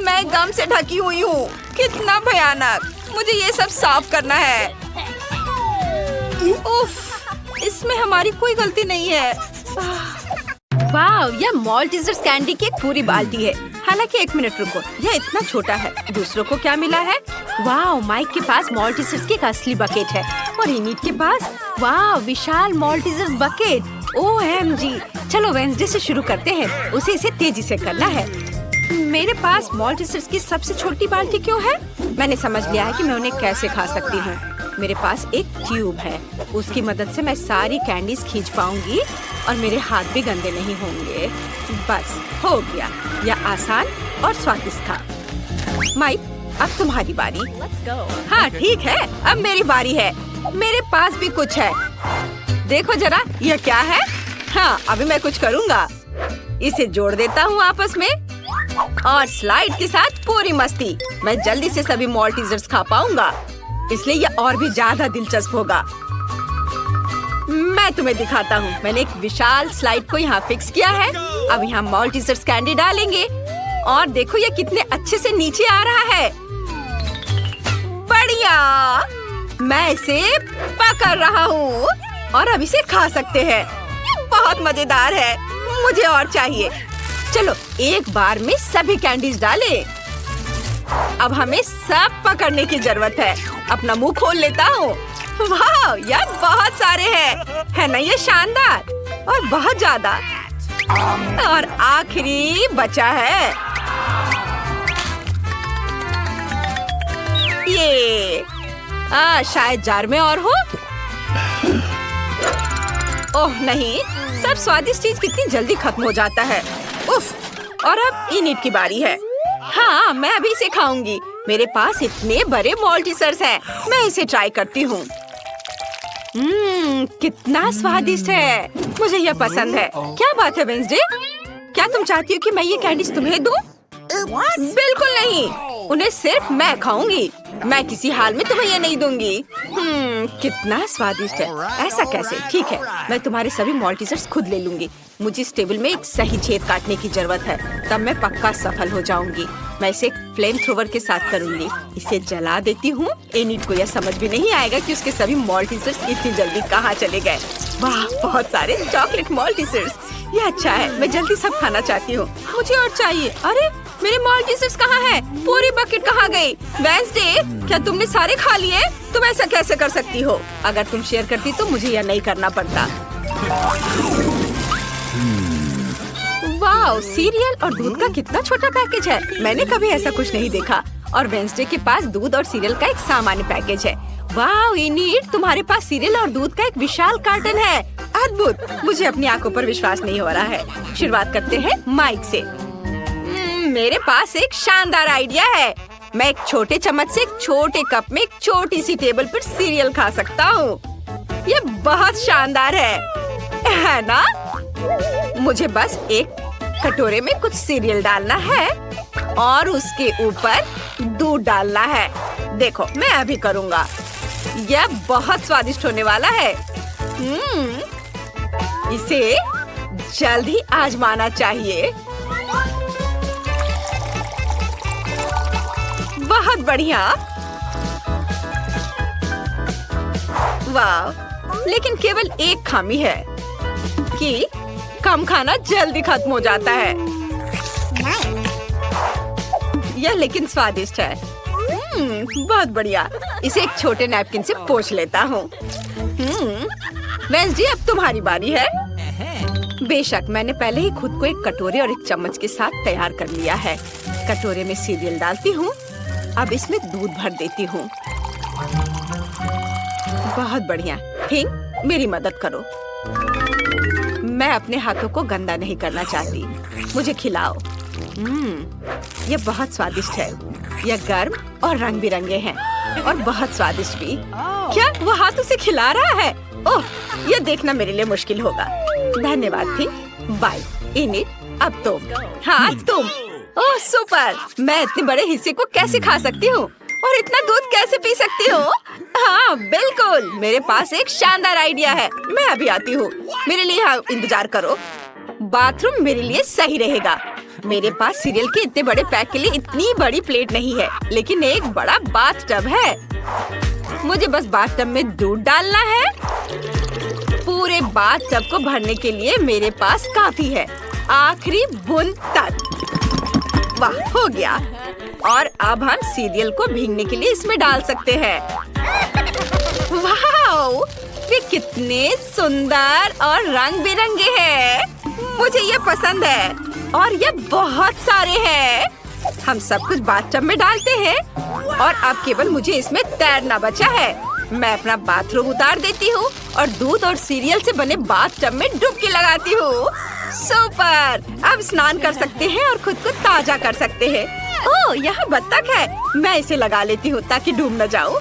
S1: मैं गम से ढकी हुई हूँ। कितना भयानक। मुझे ये सब साफ करना है। उफ, इसमें हमारी कोई गलती नहीं है। वाह, यह मॉल्टीजर्स कैंडी की एक पूरी बाल्टी है। हालांकि 1 मिनट रुको, यह इतना छोटा है। दूसरों को क्या मिला है? वाह, माइक के पास मॉल्टीजर्स की एक असली बकेट है और इनिट के पास वाह विशाल मॉल्टीजर्स बकेट। OMG, चलो वेंसडे से शुरू करते हैं। उसे इसे तेजी से करना है। मेरे पास मॉल्टीजर्स की सबसे छोटी बाल्टी क्यों है? मैंने समझ लिया है कि मैं उन्हें कैसे खा सकती हूँ। मेरे पास एक ट्यूब है, उसकी मदद से मैं सारी कैंडीज खींच पाऊंगी और मेरे हाथ भी गंदे नहीं होंगे। बस हो गया, यह आसान और स्वादिष्ट था। माइक, अब तुम्हारी बारी। हाँ ठीक है, अब मेरी बारी है। मेरे पास भी कुछ है, देखो जरा यह क्या है। हाँ, अभी मैं कुछ करूँगा। इसे जोड़ देता हूँ आपस में और स्लाइड के साथ पूरी मस्ती। मैं जल्दी से सभी मॉल्टीजर्स खा पाऊंगा, इसलिए यह और भी ज्यादा दिलचस्प होगा। मैं तुम्हें दिखाता हूँ। मैंने एक विशाल स्लाइड को यहाँ फिक्स किया है। अब यहाँ मॉल्टीजर्स कैंडी डालेंगे और देखो ये कितने अच्छे से नीचे आ रहा है। बढ़िया, मैं इसे पकड़ रहा हूँ और अब इसे खा सकते हैं। बहुत मजेदार है, मुझे और चाहिए। चलो एक बार में सभी कैंडीज डालें। अब हमें सब पकड़ने की जरूरत है। अपना मुंह खोल लेता हूँ। वाह, यार बहुत सारे हैं, है ना ये शानदार और बहुत ज्यादा। और आखिरी बचा है ये। शायद जार में और हो। ओह नहीं, सब स्वादिष्ट चीज कितनी जल्दी खत्म हो जाता है। उफ, और अब इनिट की बारी है। हाँ, मैं अभी इसे खाऊंगी। मेरे पास इतने बड़े मॉल्टीजर्स हैं। मैं इसे ट्राई करती हूँ। कितना स्वादिष्ट है, मुझे यह पसंद है। क्या बात है वेंसडे, क्या तुम चाहती हो कि मैं ये कैंडीज तुम्हें दूँ? बिल्कुल नहीं, उन्हें सिर्फ मैं खाऊंगी। मैं किसी हाल में तुम्हें ये नहीं दूंगी। कितना स्वादिष्ट है। ऐसा कैसे? ठीक है, मैं तुम्हारे सभी मॉल्टीजर्स खुद ले लूंगी। मुझे इस टेबल में एक सही छेद काटने की जरूरत है, तब मैं पक्का सफल हो जाऊंगी। मैं इसे फ्लेम थ्रोवर के साथ करूंगी। इसे जला देती हूँ। एनिट को यह समझ भी नहीं आएगा कि उसके सभी मॉल्टीजर्स इतनी जल्दी कहाँ चले गए। वाह, बहुत सारे चॉकलेट मॉल्टीजर्स। ये अच्छा है, मैं जल्दी सब खाना चाहती हूँ। मुझे और चाहिए। अरे मेरे मॉल्टीजर्स कहाँ हैं? पूरी बकेट कहाँ गई? वेंसडे, क्या तुमने सारे खा लिए? तुम ऐसा कैसे कर सकती हो? अगर तुम शेयर करती तो मुझे यह नहीं करना पड़ता। वाह, सीरियल और दूध का कितना छोटा पैकेज है। मैंने कभी ऐसा कुछ नहीं देखा। और वेंसडे के पास दूध और सीरियल का एक सामान्य पैकेज है। वाह इनिट, तुम्हारे पास सीरियल और दूध का एक विशाल कार्टन है। अद्भुत, मुझे अपनी आंखों पर विश्वास नहीं हो रहा है। शुरुआत करते हैं माइक से। मेरे पास एक शानदार आइडिया है। मैं एक छोटे चम्मच से एक छोटे कप में एक छोटी सी टेबल पर सीरियल खा सकता हूँ। ये बहुत शानदार है ना? मुझे बस एक कटोरे में कुछ सीरियल डालना है और उसके ऊपर दूध डालना है। देखो, मैं अभी करूँगा। यह बहुत स्वादिष्ट होने वाला है। इसे जल्द ही आजमाना चाहिए। बहुत बढ़िया। वाह, लेकिन केवल एक खामी है कि कम खाना जल्दी खत्म हो जाता है। यह लेकिन स्वादिष्ट है। बहुत बढ़िया। इसे एक छोटे नैपकिन से पोंछ लेता हूँ। वेंसडे, अब तुम्हारी बारी है। बेशक, मैंने पहले ही खुद को एक कटोरे और एक चम्मच के साथ तैयार कर लिया है। कटोरे में सीरियल डालती हूँ। अब इसमें दूध भर देती हूँ। बहुत बढ़िया। थिंक, मेरी मदद करो। मैं अपने हाथों को गंदा नहीं करना चाहती। मुझे खिलाओ। यह बहुत स्वादिष्ट है। यह गर्म और रंग बिरंगे हैं और बहुत स्वादिष्ट भी। क्या वो हाथों से खिला रहा है? ओह, यह देखना मेरे लिए मुश्किल होगा। धन्यवाद थिंक। बाय इनिट, अब तुम। हाँ तुम। ओह सुपर, मैं इतने बड़े हिस्से को कैसे खा सकती हूँ और इतना दूध कैसे पी सकती हूँ? हाँ बिल्कुल, मेरे पास एक शानदार आइडिया है। मैं अभी आती हूँ। मेरे लिए यहाँ इंतजार करो। बाथरूम मेरे लिए सही रहेगा। मेरे पास सीरियल के इतने बड़े पैक के लिए इतनी बड़ी प्लेट नहीं है, लेकिन एक बड़ा बाथ टब है। मुझे बस बाथ टब में दूध डालना है पूरे बाथटब को भरने के लिए मेरे पास काफी है। आखिरी बूंद तक। वाह, हो गया। और अब हम सीरियल को भीगने के लिए इसमें डाल सकते हैं। वाह, ये कितने सुंदर और रंग बिरंगे हैं। मुझे ये पसंद है और ये बहुत सारे हैं। हम सब कुछ बाथटब में डालते हैं और अब केवल मुझे इसमें तैरना बचा है। मैं अपना बाथरूम उतार देती हूँ और दूध और सीरियल से बने बाथटब में डुबकी लगाती हूँ। सुपर! अब स्नान कर सकते हैं और खुद को ताजा कर सकते हैं। ओह, यहाँ बत्तख है। मैं इसे लगा लेती हूँ ताकि डूब न जाऊँ।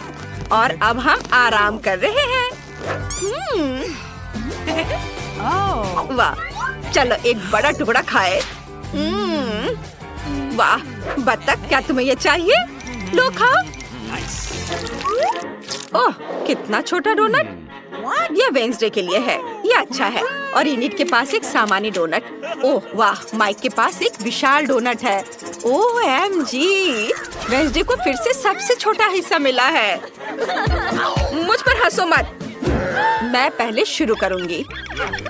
S1: और अब हम आराम कर रहे हैं। वाह, चलो एक बड़ा टुकड़ा खाए। वाह बत्तख, क्या तुम्हें ये चाहिए? लो खाओ। ओह, कितना छोटा डोनट। ये वेंसडे के लिए है। ये अच्छा है। और इनिट के पास एक सामान्य डोनट। ओह वाह, माइक के पास एक विशाल डोनट है। OMG, वेंसडे को फिर से सबसे छोटा हिस्सा मिला है। मुझ पर हंसो मत। मैं पहले शुरू करूंगी।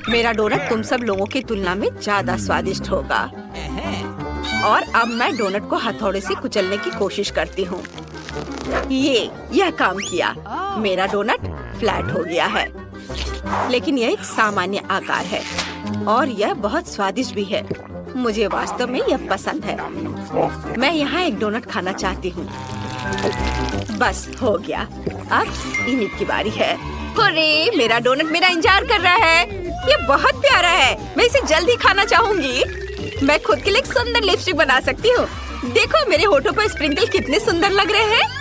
S1: मेरा डोनट तुम सब लोगों की तुलना में ज्यादा स्वादिष्ट होगा। और अब मैं डोनट को हथौड़े से कुचलने की कोशिश करती हूँ। यह काम किया। मेरा डोनट फ्लैट हो गया है, लेकिन यह एक सामान्य आकार है और यह बहुत स्वादिष्ट भी है। मुझे वास्तव में यह पसंद है। मैं यहाँ एक डोनट खाना चाहती हूँ। बस हो गया। अब इनिट की बारी है। अरे, मेरा डोनट मेरा इंतजार कर रहा है। ये बहुत प्यारा है। मैं इसे जल्दी खाना चाहूंगी। मैं खुद के लिए एक सुंदर लिपस्टिक बना सकती हूँ। देखो मेरे होठों पर स्प्रिंकल कितने सुंदर लग रहे हैं।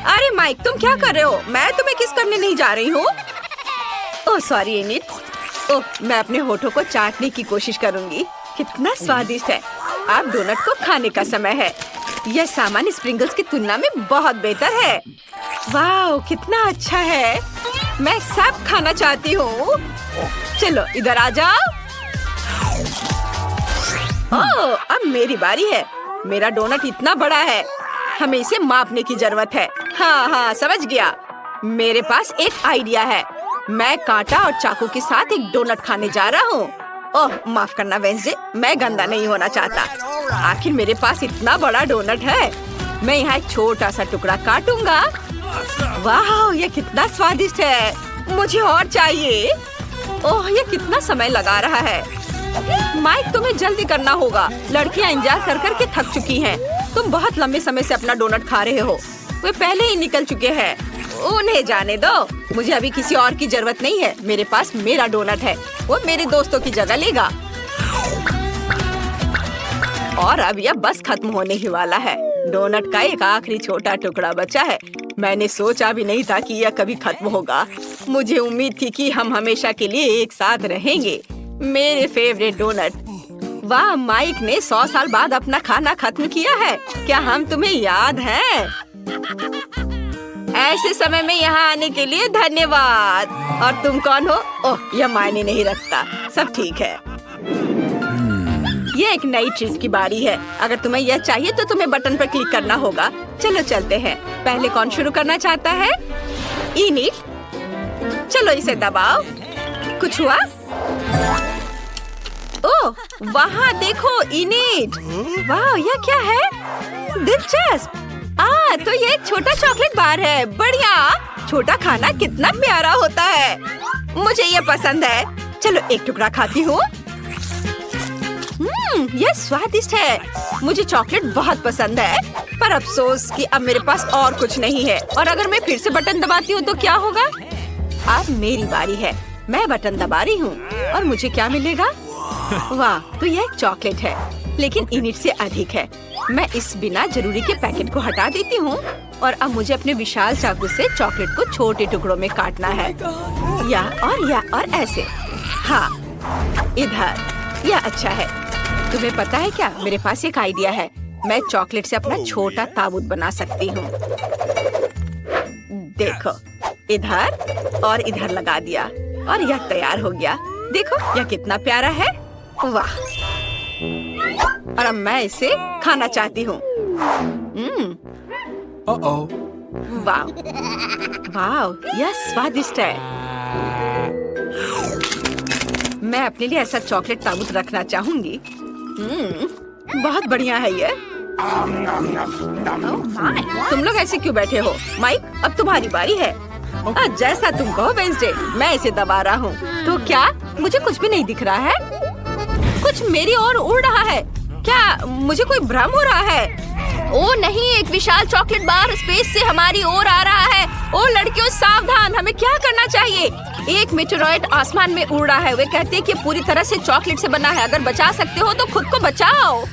S1: अरे माइक, तुम क्या कर रहे हो? मैं तुम्हें किस करने नहीं जा रही हूँ। Oh sorry init. ओह, मैं अपने होठों को चाटने की कोशिश करूँगी। कितना स्वादिष्ट है। अब डोनट को खाने का समय है। यह सामान्य स्प्रिंकल्स की तुलना में बहुत बेहतर है। वाह, कितना अच्छा है। मैं सब खाना चाहती हूँ। चलो इधर आ जाओ। ओह, अब मेरी बारी है। मेरा डोनट इतना बड़ा है, हमें इसे मापने की जरूरत है। हाँ, समझ गया। मेरे पास एक आइडिया है। मैं कांटा और चाकू के साथ एक डोनट खाने जा रहा हूँ। ओह, माफ करना वेंसडे, मैं गंदा नहीं होना चाहता। आखिर मेरे पास इतना बड़ा डोनट है। मैं यहाँ एक छोटा सा टुकड़ा काटूंगा। वाह, ये कितना स्वादिष्ट है। मुझे और चाहिए। ओह, ये कितना समय लगा रहा है। माइक, तुम्हें जल्दी करना होगा। लड़कियां इंतजार कर कर के थक चुकी हैं। तुम बहुत लंबे समय से अपना डोनट खा रहे हो। वे पहले ही निकल चुके हैं। उन्हें जाने दो। मुझे अभी किसी और की जरूरत नहीं है। मेरे पास मेरा डोनट है। वो मेरे दोस्तों की जगह लेगा। और अब यह बस खत्म होने ही वाला है। डोनट का एक आखिरी छोटा टुकड़ा बचा है। मैंने सोचा भी नहीं था कि यह कभी खत्म होगा। मुझे उम्मीद थी कि हम हमेशा के लिए एक साथ रहेंगे। मेरे फेवरेट डोनट। वाह, माइक ने 100 साल बाद अपना खाना खत्म किया है। क्या हम तुम्हें याद हैं? ऐसे समय में यहाँ आने के लिए धन्यवाद। और तुम कौन हो? ओह, यह मायने नहीं रखता। सब ठीक है। ये एक नई चीज की बारी है। अगर तुम्हें यह चाहिए तो तुम्हें बटन पर क्लिक करना होगा। चलो चलते हैं। पहले कौन शुरू करना चाहता है? इनिट। चलो इसे दबाओ। कुछ हुआ? ओह, वहाँ देखो इनिट। वाह, यह क्या है? दिलचस्प। तो ये एक छोटा चॉकलेट बार है। बढ़िया। छोटा खाना कितना प्यारा होता है। मुझे ये पसंद है। चलो एक टुकड़ा खाती हूँ। यह स्वादिष्ट है। मुझे चॉकलेट बहुत पसंद है, पर अफसोस कि अब मेरे पास और कुछ नहीं है। और अगर मैं फिर से बटन दबाती हूँ तो क्या होगा? अब मेरी बारी है। मैं बटन दबा रही हूँ और मुझे क्या मिलेगा? वाह, तो यह एक चॉकलेट है, लेकिन इनिट से अधिक है। मैं इस बिना जरूरी के पैकेट को हटा देती हूँ और अब मुझे अपने विशाल चाकू से चॉकलेट को छोटे टुकड़ों में काटना है। या और ऐसे। हाँ, इधर। यह अच्छा है। तुम्हें पता है क्या, मेरे पास एक आइडिया है। मैं चॉकलेट से अपना छोटा ताबूत बना सकती हूँ। देखो, इधर और इधर लगा दिया और यह तैयार हो गया। देखो यह कितना प्यारा है। वाह, और अब मैं इसे खाना चाहती हूँ। वाह, वाह, यह स्वादिष्ट है। मैं अपने लिए ऐसा चॉकलेट ताबूत रखना चाहूंगी। बहुत बढ़िया है ये। तुम लोग ऐसे क्यों बैठे हो? माइक, अब तुम्हारी बारी है। जैसा तुम कहो वेंसडे, मैं इसे दबा रहा हूँ। तो क्या मुझे कुछ भी नहीं दिख रहा है? कुछ मेरी ओर उड़ रहा है। क्या मुझे कोई भ्रम हो रहा है? ओ नहीं, एक विशाल चॉकलेट बार स्पेस से हमारी ओर आ रहा है। ओ लड़कियों सावधान, हमें क्या करना चाहिए? एक मेटेरॉइड आसमान में उड़ रहा है। वे कहते हैं कि पूरी तरह से चॉकलेट से बना है। अगर बचा सकते हो तो खुद को बचाओ।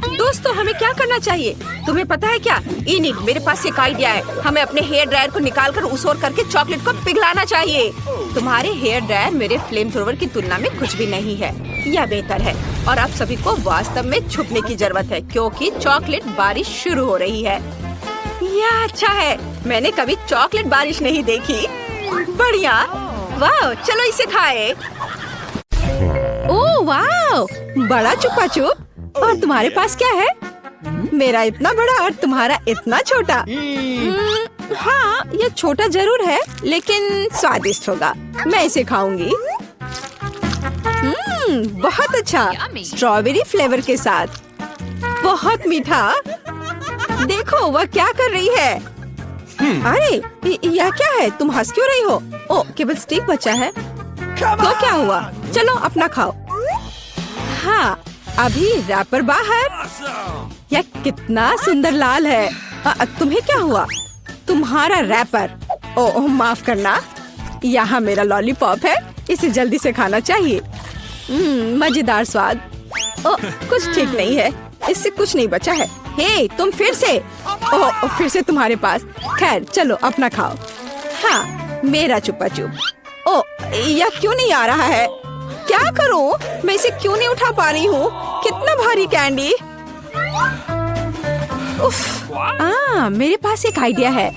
S1: दोस्तों, हमें क्या करना चाहिए? तुम्हें पता है क्या? इनिक, मेरे पास एक आइडिया है। हमें अपने हेयर ड्रायर को निकालकर उस ओर करके चॉकलेट को पिघलाना चाहिए। तुम्हारे हेयर ड्रायर मेरे फ्लेम थ्रोवर की तुलना में कुछ भी नहीं है। यह बेहतर है। और आप सभी को वास्तव में छुपने की जरूरत है, क्योंकि चॉकलेट बारिश शुरू हो रही है। यह अच्छा है। मैंने कभी चॉकलेट बारिश नहीं देखी। बढ़िया। वाह, चलो इसे खाए। ओह वाह, बड़ा चुपा चुप। और तुम्हारे पास क्या है? मेरा इतना बड़ा और तुम्हारा इतना छोटा। हाँ, ये छोटा जरूर है, लेकिन स्वादिष्ट होगा। मैं इसे खाऊंगी। बहुत अच्छा, स्ट्रॉबेरी फ्लेवर के साथ। बहुत मीठा। देखो वह क्या कर रही है। अरे यह क्या है? तुम हंस क्यों रही हो? ओ, केवल स्टिक बचा है। तो क्या हुआ? चलो अपना खाओ। हाँ, अभी रैपर बाहर। यह कितना सुंदर लाल है। तुम्हें क्या हुआ? तुम्हारा रैपर। ओह माफ करना, यहाँ मेरा लॉलीपॉप है। इसे जल्दी से खाना चाहिए। मजेदार स्वाद। ओह, कुछ ठीक नहीं है। इससे कुछ नहीं बचा है। हे, तुम फिर से। ओह, फिर से तुम्हारे पास। खैर चलो अपना खाओ। हाँ, मेरा चुपा चुप। ओह, यह क्यों नहीं आ रहा है? क्या करूं? मैं इसे क्यों नहीं उठा पा रही हूँ? कितना भारी कैंडी। उफ, मेरे पास एक आइडिया है।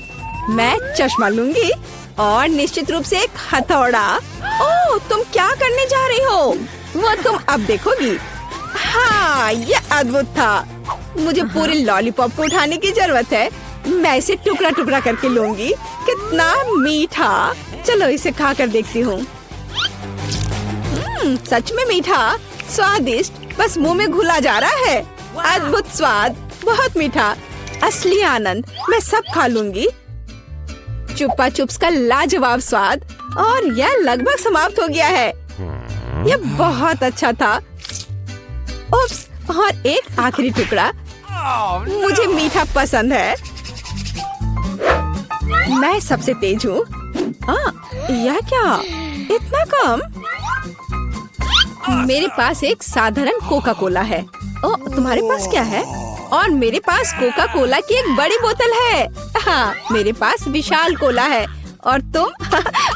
S1: मैं चश्मा लूंगी और निश्चित रूप से एक हथौड़ा। ओह, तुम क्या करने जा रही हो? वो तुम अब देखोगी। हाँ, ये अद्भुत था। मुझे पूरे लॉलीपॉप को उठाने की जरूरत है। मैं इसे टुकड़ा टुकड़ा करके लूंगी। कितना मीठा। चलो इसे खा कर देखती हूँ। सच में मीठा, स्वादिष्ट, बस मुंह में घुला जा रहा है। अद्भुत स्वाद, बहुत मीठा, असली आनंद। मैं सब खा लूंगी। चुपा चुप्स का लाजवाब स्वाद। और यह लगभग समाप्त हो गया है। यह बहुत अच्छा था। उप्स, और एक आखिरी टुकड़ा। मुझे मीठा पसंद है। मैं सबसे तेज हूँ। यह क्या? इतना कम? मेरे पास एक साधारण कोका कोला है। ओ, तुम्हारे पास क्या है? और मेरे पास कोका कोला की एक बड़ी बोतल है। हाँ, मेरे पास विशाल कोला है। और तुम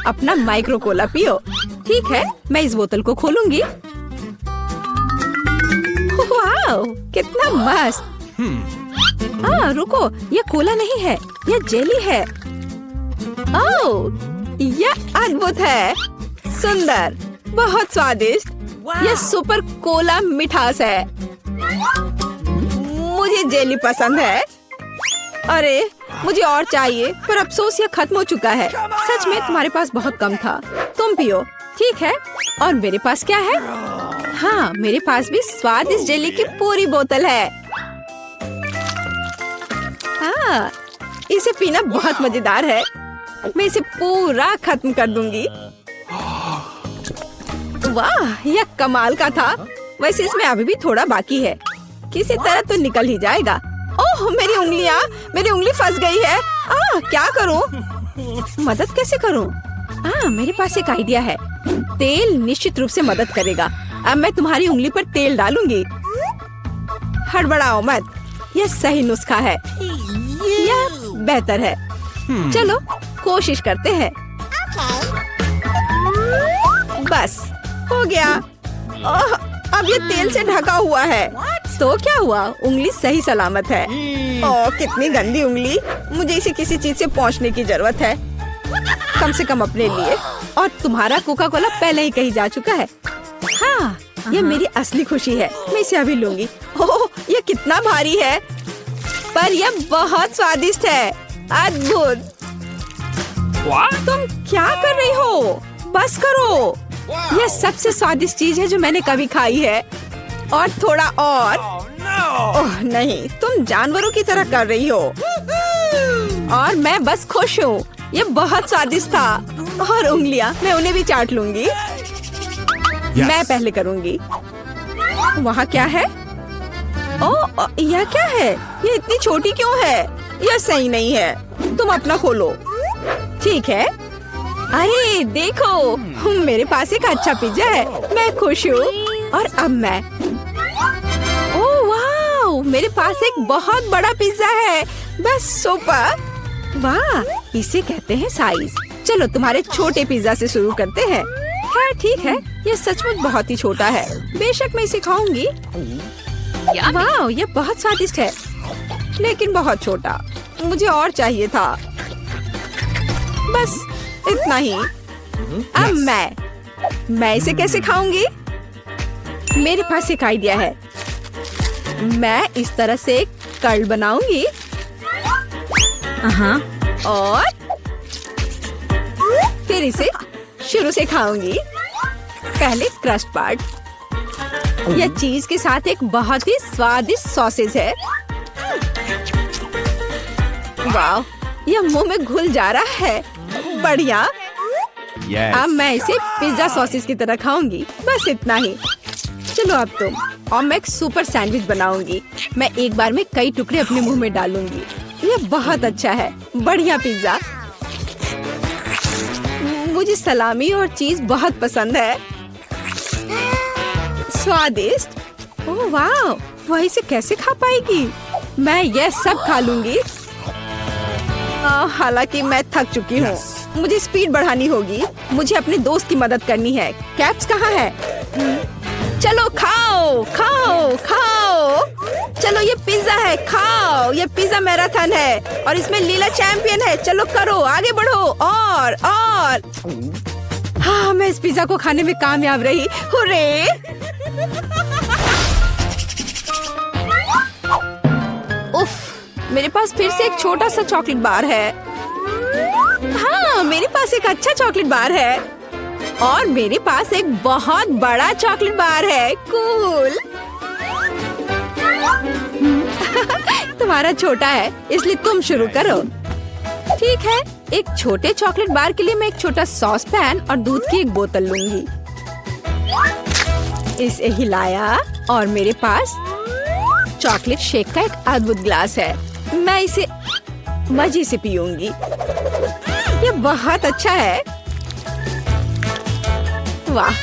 S1: अपना माइक्रो कोला पियो। ठीक है, मैं इस बोतल को खोलूंगी। वाह, कितना मस्त। रुको, यह कोला नहीं है, यह जेली है। ओह, यह अद्भुत है। सुंदर, बहुत स्वादिष्ट। यह सुपर कोला मिठास है। मुझे जेली पसंद है। अरे मुझे और चाहिए, पर अफसोस यह खत्म हो चुका है। सच में तुम्हारे पास बहुत कम था। तुम पियो। ठीक है, और मेरे पास क्या है? हाँ, मेरे पास भी स्वादिष्ट जेली की पूरी बोतल है। हाँ, इसे पीना बहुत मजेदार है। मैं इसे पूरा खत्म कर दूंगी। वाह, यह कमाल का था। वैसे इसमें अभी भी थोड़ा बाकी है। किसी तरह तो निकल ही जाएगा। ओह, मेरी उंगली फंस गई है। क्या करूं? मदद कैसे करूं? मेरे पास एक आइडिया है। तेल निश्चित रूप से मदद करेगा। अब मैं तुम्हारी उंगली पर तेल डालूंगी। हड़बड़ाओ मत, यह सही नुस्खा है। यह बेहतर है। चलो कोशिश करते हैं। बस हो गया। अब ये तेल से ढका हुआ है। तो क्या हुआ? उंगली सही सलामत है। ओह, कितनी गंदी उंगली। मुझे इसे किसी चीज से पोंछने की जरूरत है, कम से कम अपने लिए। और तुम्हारा कोका कोला पहले ही कहीं जा चुका है। हाँ, ये मेरी असली खुशी है। मैं इसे अभी लूंगी। ओह, ये कितना भारी है, पर यह बहुत स्वादिष्ट है। अद्भुत। तुम क्या कर रही हो? बस करो। यह सबसे स्वादिष्ट चीज है जो मैंने कभी खाई है। और थोड़ा और। ओह नहीं, तुम जानवरों की तरह कर रही हो। और मैं बस खुश हूँ। ये बहुत स्वादिष्ट था। और उंगलियाँ, मैं उन्हें भी चाट लूंगी। मैं पहले करूंगी। वहाँ क्या है? ओह, यह क्या है? ये इतनी छोटी क्यों है? यह सही नहीं है। तुम अपना खोलो। ठीक है। अरे देखो, मेरे पास एक अच्छा पिज्जा है। मैं खुश हूँ। और अब मैं, ओह वाह, मेरे पास एक बहुत बड़ा पिज्जा है। बस सुपर। वाह, इसे कहते हैं साइज। चलो तुम्हारे छोटे पिज्जा से शुरू करते हैं। खैर ठीक है, ये सचमुच बहुत ही छोटा है। बेशक मैं इसे खाऊंगी। वाह, ये बहुत स्वादिष्ट है, लेकिन बहुत छोटा। मुझे और चाहिए था। बस इतना ही। अब मैं इसे कैसे खाऊंगी? मेरे पास एक आइडिया है। मैं इस तरह से एक कर्ल बनाऊंगी। और फिर इसे शुरू से खाऊंगी। पहले क्रस्ट पार्ट। यह चीज के साथ एक बहुत ही स्वादिष्ट सॉसेज है। वाह, यह मुंह में घुल जा रहा है। बढ़िया। अब मैं इसे पिज्जा सॉसेज की तरह खाऊंगी। बस इतना ही। चलो अब तुम। और मैं एक सुपर सैंडविच बनाऊंगी। मैं एक बार में कई टुकड़े अपने मुंह में डालूंगी। यह बहुत अच्छा है। बढ़िया पिज्जा। मुझे सलामी और चीज बहुत पसंद है। स्वादिष्ट। ओह वाह, वह इसे कैसे खा पाएगी? मैं यह सब खा लूंगी। हालांकि मैं थक चुकी हूँ। मुझे स्पीड बढ़ानी होगी। मुझे अपने दोस्त की मदद करनी है। कैप्स कहाँ है? चलो खाओ खाओ खाओ। चलो ये पिज्जा है, खाओ। ये पिज्जा मैराथन है और इसमें लीला चैंपियन है। चलो करो, आगे बढ़ो। और हाँ, मैं इस पिज्जा को खाने में कामयाब रही। हुर्रे! उफ, मेरे पास फिर से एक छोटा सा चॉकलेट बार है। हाँ, मेरे पास एक अच्छा चॉकलेट बार है। और मेरे पास एक बहुत बड़ा चॉकलेट बार है। कूल। तुम्हारा छोटा है, इसलिए तुम शुरू करो। ठीक है, एक छोटे चॉकलेट बार के लिए मैं एक छोटा सॉस पैन और दूध की एक बोतल लूंगी। इसे हिलाया और मेरे पास चॉकलेट शेक का एक अद्भुत ग्लास है। मैं इसे मजे से पीऊंगी। ये बहुत अच्छा है। वाह,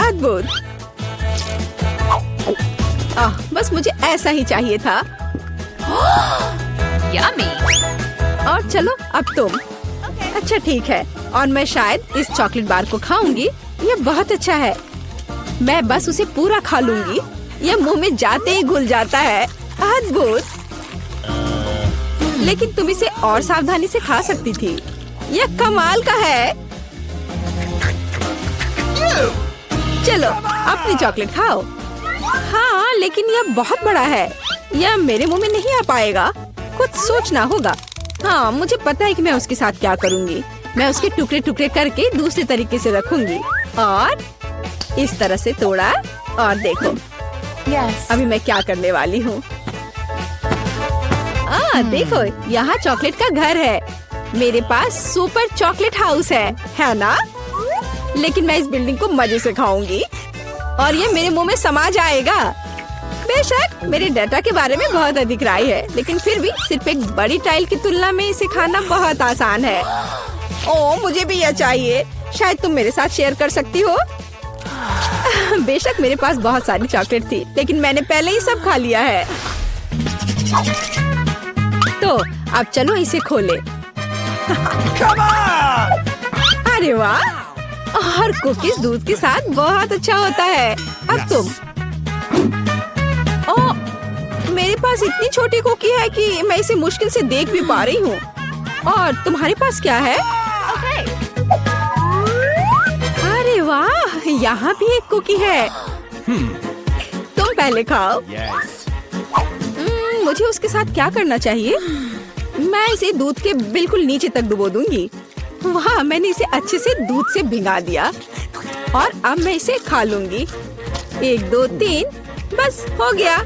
S1: अद्भुत। बस मुझे ऐसा ही चाहिए था। यम्मी। और चलो अब तुम। अच्छा ठीक है, और मैं शायद इस चॉकलेट बार को खाऊंगी। ये बहुत अच्छा है। मैं बस उसे पूरा खा लूंगी। यह मुंह में जाते ही घुल जाता है। अद्भुत। लेकिन तुम इसे और सावधानी से खा सकती थी। यह कमाल का है। चलो अपनी चॉकलेट खाओ। हाँ, लेकिन यह बहुत बड़ा है। यह मेरे मुंह में नहीं आ पाएगा। कुछ सोचना होगा। हाँ, मुझे पता है कि मैं उसके साथ क्या करूँगी। मैं उसके टुकड़े टुकड़े करके दूसरे तरीके से रखूंगी और इस तरह से तोड़ा। और देखो अभी मैं क्या करने वाली हूँ। देखो, यहाँ चॉकलेट का घर है। मेरे पास सुपर चॉकलेट हाउस है ना? लेकिन मैं इस बिल्डिंग को मजे से खाऊंगी और ये मेरे मुंह में समा जाएगा। बेशक मेरे डाटा के बारे में बहुत अधिक राय है, लेकिन फिर भी सिर्फ एक बड़ी टाइल की तुलना में इसे खाना बहुत आसान है। ओह, मुझे भी यह चाहिए। शायद तुम मेरे साथ शेयर कर सकती हो। बेशक मेरे पास बहुत सारी चॉकलेट थी, लेकिन मैंने पहले ही सब खा लिया है। तो अब चलो इसे खोले। अरे वाह, और कुकीज दूध के साथ बहुत अच्छा होता है। अब तुम। ओह, मेरे पास इतनी छोटी कुकी है कि मैं इसे मुश्किल से देख भी पा रही हूँ। और तुम्हारे पास क्या है? अरे वाह, यहाँ भी एक कुकी है। तुम पहले खाओ। मुझे उसके साथ क्या करना चाहिए? मैं इसे दूध के बिल्कुल नीचे तक डुबो दूंगी। वाह, मैंने इसे अच्छे से दूध से भिगा दिया। और अब मैं इसे खा लूंगी। 1 2 3 बस हो गया।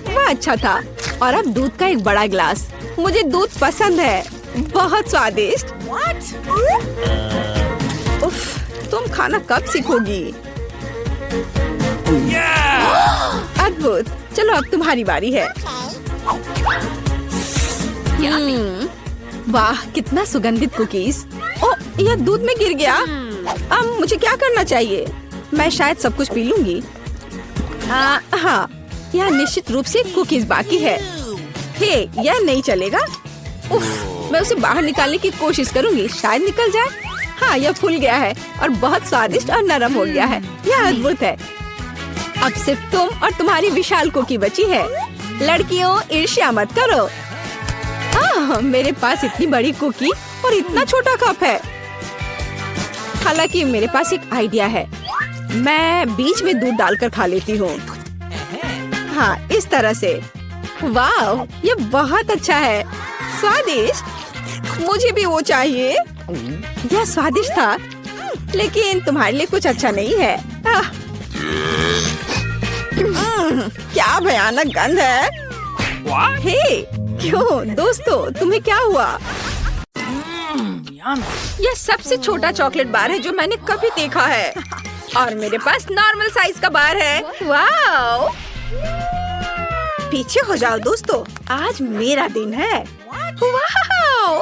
S1: वह अच्छा था। और अब दूध का एक बड़ा गिलास। मुझे दूध पसंद है, बहुत स्वादिष्ट। उफ, तुम खाना कब सीखोगी? अद्भुत। चलो अब तुम्हारी बारी है। वाह, कितना सुगंधित कुकीज। ओ, यह दूध में गिर गया। अब मुझे क्या करना चाहिए? मैं शायद सब कुछ पी लूंगी। हाँ, यह निश्चित रूप से कुकीज बाकी है। हे, यह नहीं चलेगा। उफ, मैं उसे बाहर निकालने की कोशिश करूंगी, शायद निकल जाए। हाँ, यह फूल गया है और बहुत स्वादिष्ट और नरम हो गया है। यह अद्भुत है। अब सिर्फ तुम और तुम्हारी विशाल कुकी बची है। लड़कियों, ईर्ष्या मत करो। मेरे पास इतनी बड़ी कुकी और इतना छोटा कप है। हालांकि मेरे पास एक आइडिया है। मैं बीच में दूध डालकर खा लेती हूँ। हाँ, इस तरह से। वाह, ये बहुत अच्छा है। स्वादिष्ट। मुझे भी वो चाहिए। यह स्वादिष्ट था, लेकिन तुम्हारे लिए कुछ अच्छा नहीं है। क्या भयानक गंध है। हे, क्यों दोस्तों, तुम्हें क्या हुआ? यह सबसे छोटा चॉकलेट बार है जो मैंने कभी देखा है। और मेरे पास नॉर्मल साइज का बार है। वाओ! पीछे हो जाओ दोस्तों, आज मेरा दिन है। वाओ!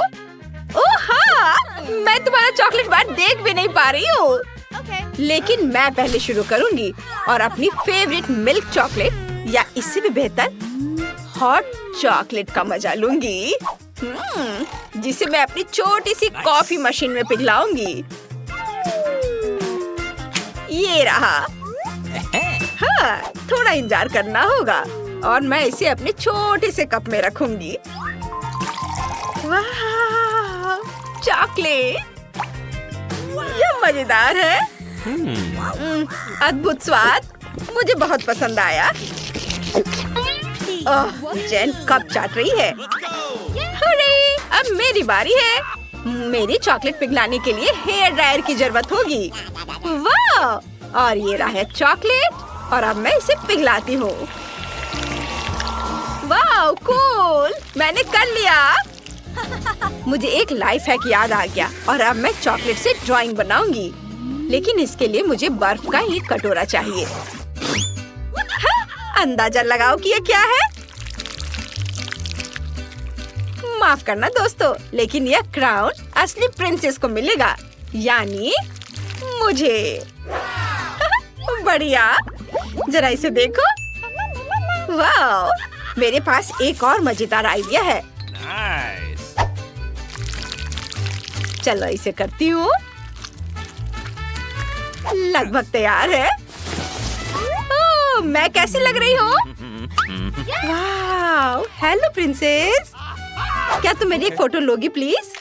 S1: ओह हाँ, मैं तुम्हारा चॉकलेट बार देख भी नहीं पा रही हूँ। लेकिन मैं पहले शुरू करूंगी और अपनी फेवरेट मिल्क चॉकलेट या इससे भी बेहतर हॉट चॉकलेट का मजा लूंगी, जिसे मैं अपनी छोटी सी कॉफी मशीन में पिघलाऊंगी। ये रहा। हाँ, थोड़ा इंतजार करना होगा और मैं इसे अपने छोटे से कप में रखूंगी। वाह, चॉकलेट! यह मजेदार है। अद्भुत स्वाद, मुझे बहुत पसंद आया। जेन कप चाट रही है। हुर्रे, अब मेरी बारी है। मेरी चॉकलेट पिघलाने के लिए हेयर ड्रायर की जरूरत होगी। वाह! और ये रहा है चॉकलेट और अब मैं इसे पिघलाती हूँ। वाह, कूल! मैंने कर लिया। मुझे एक लाइफ हैक याद आ गया और अब मैं चॉकलेट से ड्राइंग बनाऊंगी। लेकिन इसके लिए मुझे बर्फ का एक कटोरा चाहिए। हाँ, अंदाजा लगाओ कि ये क्या है। माफ करना दोस्तों, लेकिन यह क्राउन असली प्रिंसेस को मिलेगा, यानी मुझे। बढ़िया, जरा इसे देखो। वाह, मेरे पास एक और मजेदार आइडिया है। चलो इसे करती हूँ। लगभग तैयार है। ओह, मैं कैसी लग रही हूँ? वाह, हेलो प्रिंसेस। क्या तुम मेरी एक फोटो लोगी प्लीज?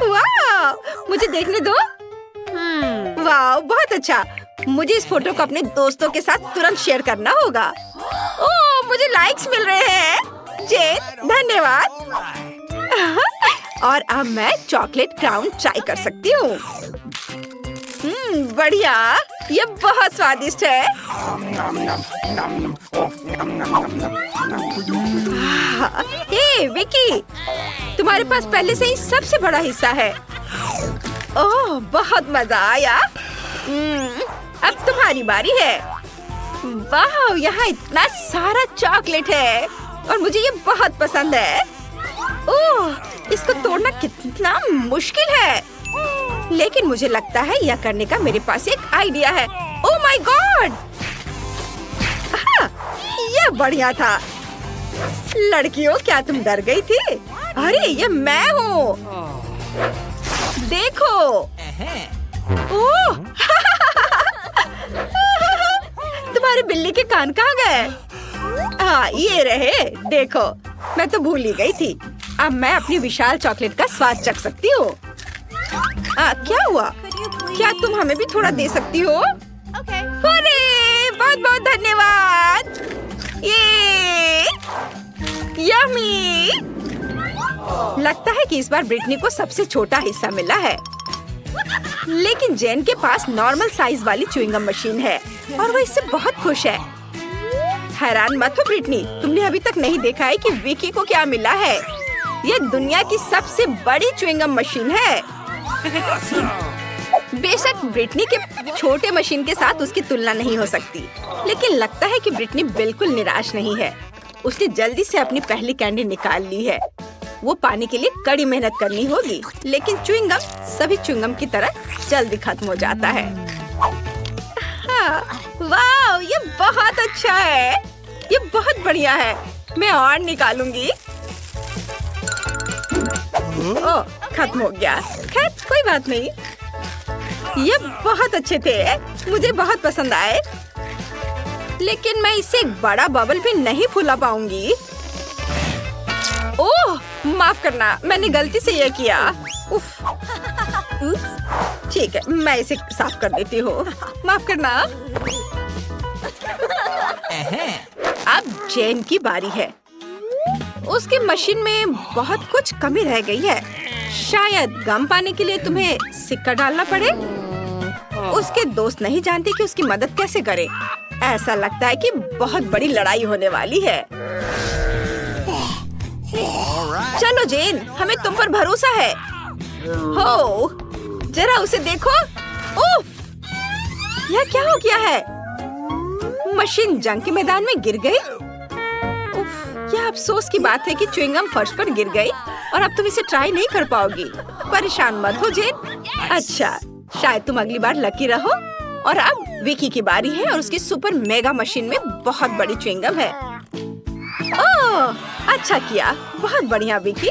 S1: वाह, मुझे देखने दो। वाह, बहुत अच्छा। मुझे इस फोटो को अपने दोस्तों के साथ तुरंत शेयर करना होगा। ओह, मुझे लाइक्स मिल रहे हैं। जेन, धन्यवाद। और अब मैं चॉकलेट क्राउन ट्राई कर सकती हूँ। बढ़िया, ये बहुत स्वादिष्ट है। हे विकी, तुम्हारे पास पहले से ही सबसे बड़ा हिस्सा है। ओह, बहुत मजा आया। अब तुम्हारी बारी है। वाह, यहाँ इतना सारा चॉकलेट है और मुझे ये बहुत पसंद है। ओह, इसको तोड़ना कितना मुश्किल है। लेकिन मुझे लगता है यह करने का मेरे पास एक आइडिया है। Oh my God! यह बढ़िया था। लड़कियों, क्या तुम डर गई थी? अरे, ये मैं हूँ। देखो। ओह! तुम्हारे बिल्ली के कान कहाँ गए? हाँ, ये रहे। देखो, मैं तो भूल ही गई थी। अब मैं अपनी विशाल चॉकलेट का स्वाद चख सकती हूँ। क्या हुआ? क्या तुम हमें भी थोड़ा दे सकती हो? अरे, बहुत बहुत धन्यवाद। ये यम्मी। लगता है कि इस बार ब्रिटनी को सबसे छोटा हिस्सा मिला है, लेकिन जेन के पास नॉर्मल साइज वाली च्युइंगम मशीन है और वो इससे बहुत खुश है। हैरान मत हो ब्रिटनी, तुमने अभी तक नहीं देखा है कि विकी को क्या मिला है। ये दुनिया की सबसे बड़ी च्युइंगम मशीन है। बेशक ब्रिटनी के छोटे मशीन के साथ उसकी तुलना नहीं हो सकती, लेकिन लगता है कि ब्रिटनी बिल्कुल निराश नहीं है। उसने जल्दी से अपनी पहली कैंडी निकाल ली है। वो पाने के लिए कड़ी मेहनत करनी होगी, लेकिन च्युइंगम सभी च्युइंगम की तरह जल्दी खत्म हो जाता है। हाँ, वाह, ये बहुत अच्छा है, ये बहुत बढ़िया है। मैं और निकालूंगी। ओह, खत्म हो गया। खैर, कोई बात नहीं। ये बहुत अच्छे थे, मुझे बहुत पसंद आए, लेकिन मैं इससे एक बड़ा बबल भी नहीं फुला पाऊंगी। ओह, माफ करना, मैंने गलती से ये किया। उफ, ठीक है, मैं इसे साफ कर देती हूँ। माफ करना। अब जेन की बारी है। उसकी मशीन में बहुत कुछ कमी रह गई है। शायद गम पाने के लिए तुम्हें सिक्का डालना पड़े। उसके दोस्त नहीं जानते कि उसकी मदद कैसे करें। ऐसा लगता है कि बहुत बड़ी लड़ाई होने वाली है। चलो जेन, हमें तुम पर भरोसा है। हो, जरा उसे देखो। उफ, यह क्या हो गया है? मशीन जंग के मैदान में गिर गई। उफ, यह अफसोस की बात है कि च्युइंगम फर्श पर गिर गई और अब तुम इसे ट्राई नहीं कर पाओगी। परेशान मत हो जेन। अच्छा, शायद तुम अगली बार लकी रहो। और अब विकी की बारी है और उसकी सुपर मेगा मशीन में बहुत बड़ी च्युइंगम है। ओह, अच्छा किया, बहुत बढ़िया विकी।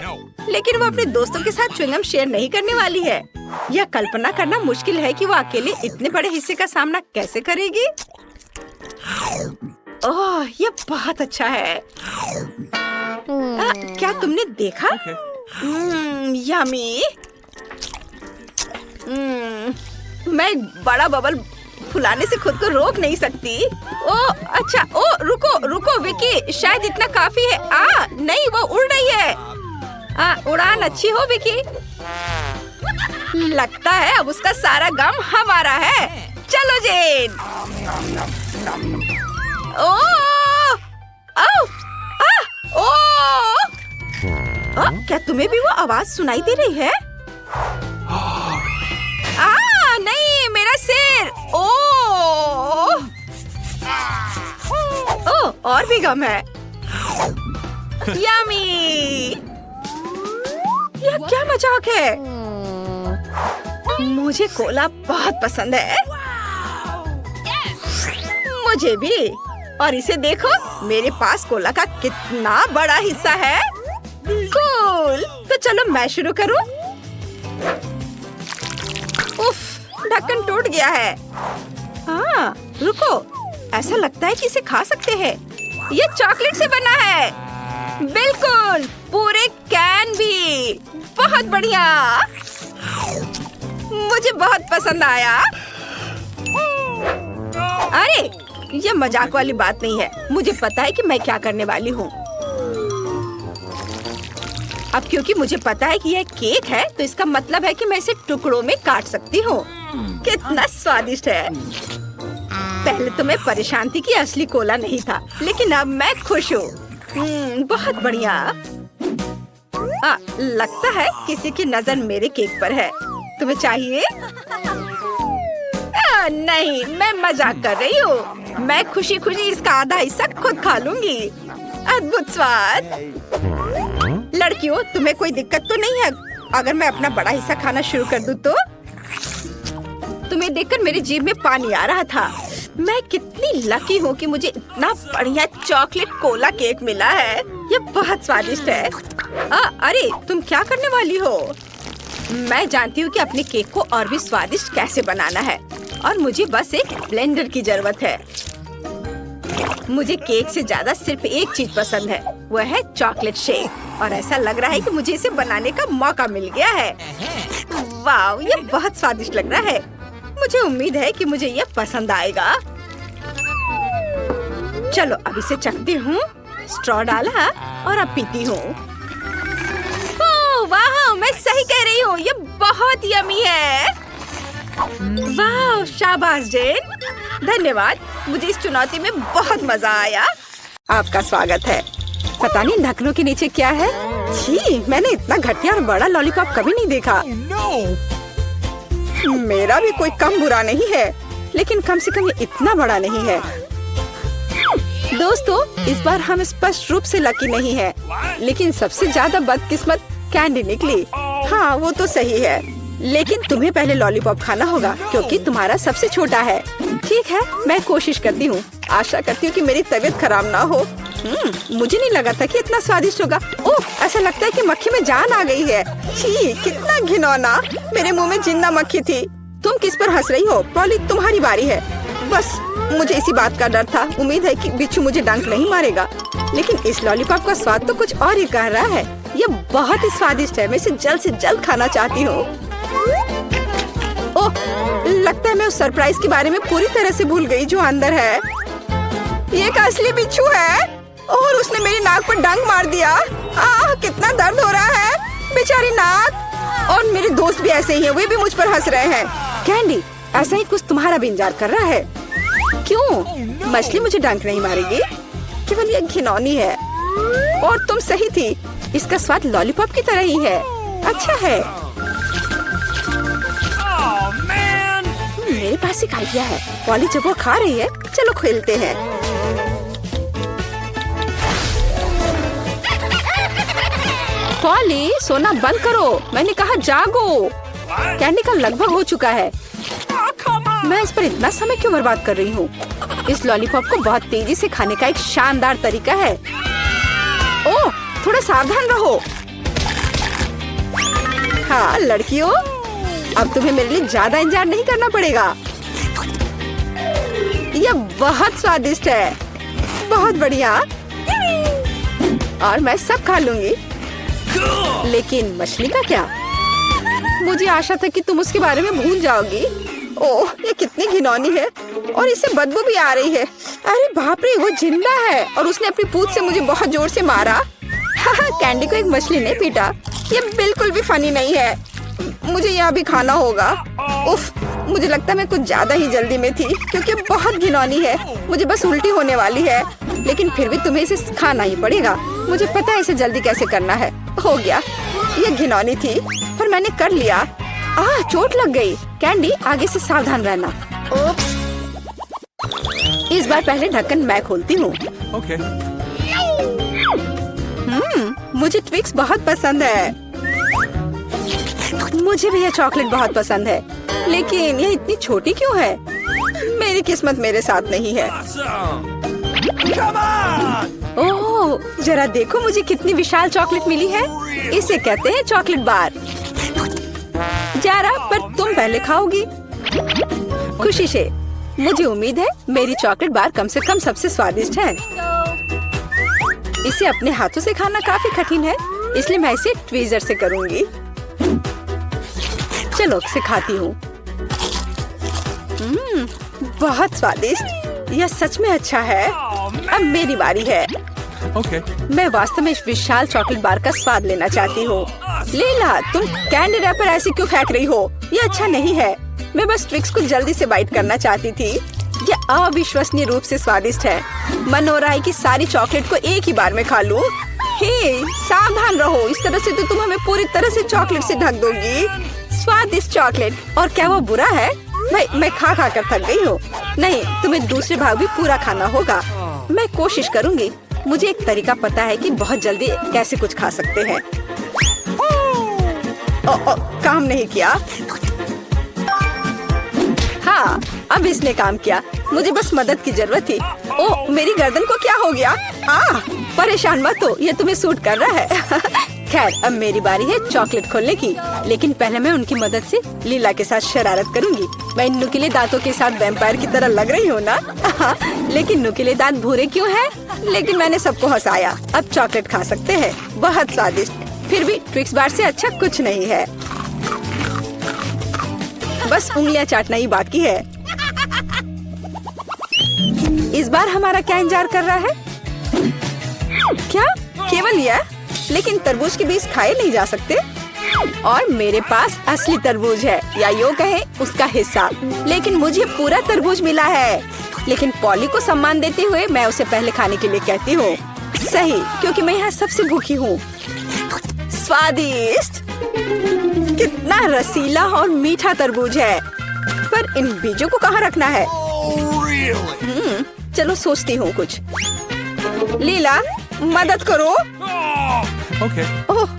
S1: लेकिन वो अपने दोस्तों के साथ च्युइंगम शेयर नहीं करने वाली है। यह कल्पना करना मुश्किल है कि वो अकेले इतने बड़े हिस्से का सामना कैसे करेगी। ओह, यह बहुत अच्छा है। क्या तुमने देखा? यम्मी। मैं बड़ा बबल फुलाने से खुद को रोक नहीं सकती। ओह, अच्छा, ओह, रुको रुको विकी, शायद इतना काफी है। नहीं, वो उड़ रही है। उड़ान अच्छी हो विकी। लगता है अब उसका सारा गम हमारा है। चलो जेन। ओह, क्या तुम्हें भी वो आवाज सुनाई दे रही है? नहीं, मेरा सिर। ओह, और भी गम है। यम्मी। यह क्या मजाक है? मुझे कोला बहुत पसंद है। मुझे भी। और इसे देखो, मेरे पास कोला का कितना बड़ा हिस्सा है। कूल। तो चलो मैं शुरू करूं। उफ, ढक्कन टूट गया है। रुको, ऐसा लगता है कि इसे खा सकते हैं। ये चॉकलेट से बना है। बिल्कुल, पूरे कैन भी। बहुत बढ़िया, मुझे बहुत पसंद आया। अरे, ये मजाक वाली बात नहीं है। मुझे पता है कि मैं क्या करने वाली हूँ। अब क्योंकि मुझे पता है कि यह केक है, तो इसका मतलब है कि मैं इसे टुकड़ों में काट सकती हूँ। कितना स्वादिष्ट है। पहले तो मैं परेशान थी कि असली कोला नहीं था, लेकिन अब मैं खुश हूँ। बहुत बढ़िया। लगता है किसी की नजर मेरे केक पर है। तुम्हें चाहिए? नहीं, मैं मजाक कर रही हूँ। मैं खुशी खुशी इसका आधा हिस्सा खुद खा लूंगी। अद्भुत स्वाद। लड़कियों, तुम्हें कोई दिक्कत तो नहीं है अगर मैं अपना बड़ा हिस्सा खाना शुरू कर दूँ तो? तुम्हें देखकर मेरी जीभ में पानी आ रहा था। मैं कितनी लकी हूँ कि मुझे इतना बढ़िया चॉकलेट कोला केक मिला है। ये बहुत स्वादिष्ट है। अरे, तुम क्या करने वाली हो? मैं जानती हूँ कि अपने केक को और भी स्वादिष्ट कैसे बनाना है, और मुझे बस एक ब्लेंडर की जरूरत है। मुझे केक से ज्यादा सिर्फ एक चीज पसंद है, वो है चॉकलेट शेक। और ऐसा लग रहा है कि मुझे इसे बनाने का मौका मिल गया है। वाह, ये बहुत स्वादिष्ट लग रहा है। मुझे उम्मीद है कि मुझे ये पसंद आएगा। चलो अब इसे चखती हूँ। स्ट्रॉ डाला और अब पीती हूँ। सही कह रही हूँ, ये बहुत यमी है। वाह, शाबाश जेन, धन्यवाद। मुझे इस चुनौती में बहुत मजा आया। आपका स्वागत है। पता नहीं ढक्कनों के नीचे क्या है। छी, मैंने इतना घटिया और बड़ा लॉलीपॉप कभी नहीं देखा। मेरा भी कोई कम बुरा नहीं है, लेकिन कम से कम ये इतना बड़ा नहीं है। दोस्तों, इस बार हम स्पष्ट रूप से लकी नहीं है, लेकिन सबसे ज्यादा बदकिस्मत कैंडी निकली। हाँ, वो तो सही है, लेकिन तुम्हें पहले लॉलीपॉप खाना होगा क्योंकि तुम्हारा सबसे छोटा है। ठीक है, मैं कोशिश करती हूँ। आशा करती हूँ कि मेरी तबीयत खराब ना हो। मुझे नहीं लगा था कि इतना स्वादिष्ट होगा। ओह, ऐसा लगता है कि मक्खी में जान आ गई है। छी, कितना घिनौना। मेरे मुंह में जिंदा मक्खी थी। तुम किस पर हंस रही हो? पॉली, तुम्हारी बारी है। बस मुझे इसी बात का डर था। उम्मीद है कि बिच्छू मुझे डंक नहीं मारेगा। लेकिन इस लॉलीपॉप का स्वाद तो कुछ और ही कह रहा है। ये बहुत ही स्वादिष्ट है। मैं इसे जल्द से जल्द खाना चाहती हूँ। ओह, लगता है मैं उस सरप्राइज के बारे में पूरी तरह से भूल गई जो अंदर है। ये एक असली बिच्छू है और उसने मेरी नाक पर डंक मार दिया। कितना दर्द हो रहा है, बेचारी नाक। और मेरे दोस्त भी ऐसे ही हैं, वे भी मुझ पर हंस रहे हैं। कैंडी, ऐसा ही कुछ तुम्हारा भी इंतजार कर रहा है। क्यों? मछली मुझे डंक नहीं मारेगी, केवल ये घिनौनी है। और तुम सही थी, इसका स्वाद लॉलीपॉप की तरह ही है। अच्छा है। मेरे पास एक आइडिया है। पॉली जब वो खा रही है, चलो खेलते हैं। पॉली, सोना बंद करो, मैंने कहा जागो। कैंडी का लगभग हो चुका है। मैं इस पर इतना समय क्यों बर्बाद कर रही हूँ? इस लॉलीपॉप को बहुत तेजी से खाने का एक शानदार तरीका है। ओह, थोड़ा सावधान रहो। हाँ लड़कियों, अब तुम्हें मेरे लिए ज्यादा इंतजार नहीं करना पड़ेगा। यह बहुत स्वादिष्ट है, बहुत बढ़िया। और मैं सब खा लूंगी। लेकिन मछली का क्या? मुझे आशा था कि तुम उसके बारे में भूल जाओगी। ओह, ये कितनी घिनौनी है और इसे बदबू भी आ रही है। अरे बाप रे, वो जिंदा है और उसने अपनी पूंछ से मुझे बहुत जोर से मारा। कैंडी को एक मछली ने पीटा। ये बिल्कुल भी फनी नहीं है। मुझे यह भी खाना होगा। उफ, मुझे लगता है मैं कुछ ज्यादा ही जल्दी में थी क्योंकि बहुत घिनौनी है। मुझे बस उल्टी होने वाली है, लेकिन फिर भी तुम्हें इसे खाना ही पड़ेगा। मुझे पता है इसे जल्दी कैसे करना है। हो गया, ये घिनौनी थी पर मैंने कर लिया। चोट लग गई। कैंडी, आगे से सावधान रहना। ओप्स। इस बार पहले ढक्कन मैं खोलती हूँ।
S2: Okay.
S1: मुझे ट्विक्स बहुत पसंद है। मुझे भी यह चॉकलेट बहुत पसंद है, लेकिन यह इतनी छोटी क्यों है? मेरी किस्मत मेरे साथ नहीं है।
S2: Come on!
S1: ओह, जरा देखो मुझे कितनी विशाल चॉकलेट मिली है। इसे कहते हैं चॉकलेट बार। जरा, पर तुम पहले खाओगी। खुशी से। मुझे उम्मीद है मेरी चॉकलेट बार कम से कम सबसे स्वादिष्ट है। इसे अपने हाथों से खाना काफी कठिन है, इसलिए मैं इसे ट्वीजर से करूंगी। चलो इसे खाती हूँ। बहुत स्वादिष्ट। यह सच में अच्छा है। अब मेरी बारी है।
S2: Okay.
S1: मैं वास्तव में इस विशाल चॉकलेट बार का स्वाद लेना चाहती हूँ। लीला, तुम कैंडी रैपर ऐसे क्यों फेंक रही हो? ये अच्छा नहीं है। मैं बस ट्विक्स को जल्दी से बाइट करना चाहती थी। ये अविश्वसनीय रूप से स्वादिष्ट है। मन हो रहा है कि सारी चॉकलेट को एक ही बार में खा लूं। हे, सावधान रहो, इस तरह से तो तुम हमें पूरी तरह से चॉकलेट से ढक दोगी। स्वादिष्ट चॉकलेट। और क्या वो बुरा है? मैं खा खा कर थक गई हूँ। नहीं, तुम्हें दूसरे भाग भी पूरा खाना होगा। मैं कोशिश करूँगी। मुझे एक तरीका पता है कि बहुत जल्दी कैसे कुछ खा सकते हैं। काम नहीं किया। हाँ, अब इसने काम किया। मुझे बस मदद की जरूरत थी। ओह, मेरी गर्दन को क्या हो गया? परेशान मत हो, ये तुम्हें सूट कर रहा है। खैर, अब मेरी बारी है चॉकलेट खोलने की, लेकिन पहले मैं उनकी मदद से लीला के साथ शरारत करूंगी। मैं इन नुकीले दांतों के साथ वैम्पायर की तरह लग रही हूँ ना? लेकिन नुकीले दांत भूरे क्यों हैं? लेकिन मैंने सबको हंसाया। अब चॉकलेट खा सकते हैं। बहुत स्वादिष्ट। फिर भी ट्विक्स बार से अच्छा कुछ नहीं है। बस उंगलियां चाटना ही बाकी है। इस बार हमारा क्या इंतजार कर रहा है? क्या केवल यह? लेकिन तरबूज के बीज खाए नहीं जा सकते। और मेरे पास असली तरबूज है, या यूँ कहे उसका हिस्सा। लेकिन मुझे पूरा तरबूज मिला है। लेकिन पॉली को सम्मान देते हुए मैं उसे पहले खाने के लिए कहती हूँ। सही, क्योंकि मैं यहाँ सबसे भूखी हूँ। स्वादिष्ट! कितना रसीला और मीठा तरबूज है। पर इन बीजों को कहाँ रखना है?
S2: Really?
S1: चलो सोचती हूँ कुछ। लीला, मदद करो।
S2: Okay.
S1: ओह,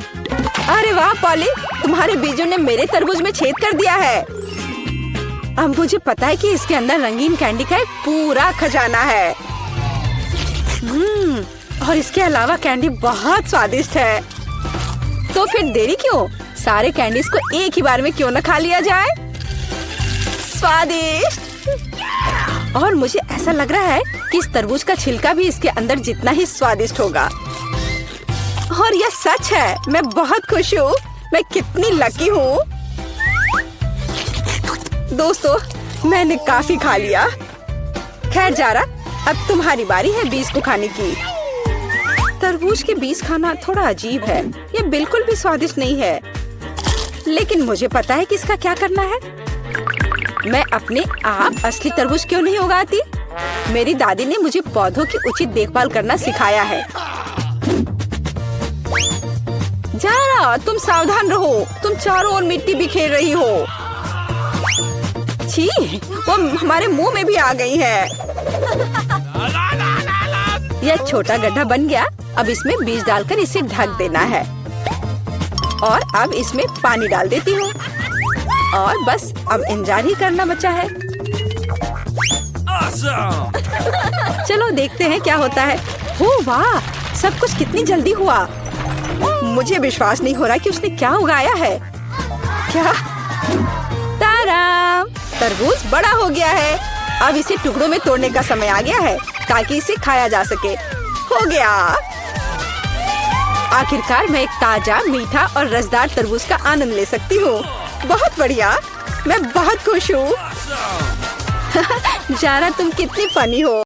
S1: अरे वाह पॉली, तुम्हारे बीजों ने मेरे तरबूज में छेद कर दिया है। अब मुझे पता है कि इसके अंदर रंगीन कैंडी का एक पूरा खजाना है। और इसके अलावा कैंडी बहुत स्वादिष्ट है। तो फिर देरी क्यों? सारे कैंडीज को एक ही बार में क्यों न खा लिया जाए? स्वादिष्ट! और मुझे ऐसा लग रहा है कि इस तरबूज का छिलका भी इसके अंदर जितना ही स्वादिष्ट होगा। और यह सच है। मैं बहुत खुश हूँ। मैं कितनी लकी हूँ। दोस्तों, मैंने काफी खा लिया। खैर जारा, अब तुम्हारी बारी है बीज को खाने की। तरबूज के बीज खाना थोड़ा अजीब है। ये बिल्कुल भी स्वादिष्ट नहीं है। लेकिन मुझे पता है कि इसका क्या करना है। मैं अपने आप असली तरबूज क्यों नहीं उगाती? मेरी दादी ने मुझे पौधों की उचित देखभाल करना सिखाया है। जारा, तुम सावधान रहो। तुम चारों ओर मिट्टी बिखेर रही हो। छी, वो हमारे मुंह में भी आ गई है। यह छोटा गड्ढा बन गया। अब इसमें बीज डालकर इसे ढक देना है। और अब इसमें पानी डाल देती हूँ। और बस अब इंतजार ही करना बचा है।
S2: Awesome!
S1: चलो देखते हैं क्या होता है। हो वाह, सब कुछ कितनी जल्दी हुआ। मुझे विश्वास नहीं हो रहा कि उसने क्या उगाया है। क्या? ताराम! तरबूज बड़ा हो गया है। अब इसे टुकड़ों में तोड़ने का समय आ गया है ताकि इसे खाया जा सके। हो गया। आखिरकार मैं एक ताजा, मीठा और रसदार तरबूज का आनंद ले सकती हूँ। बहुत बढ़िया। मैं बहुत खुश हूँ। जारा, तुम कितनी फनी हो।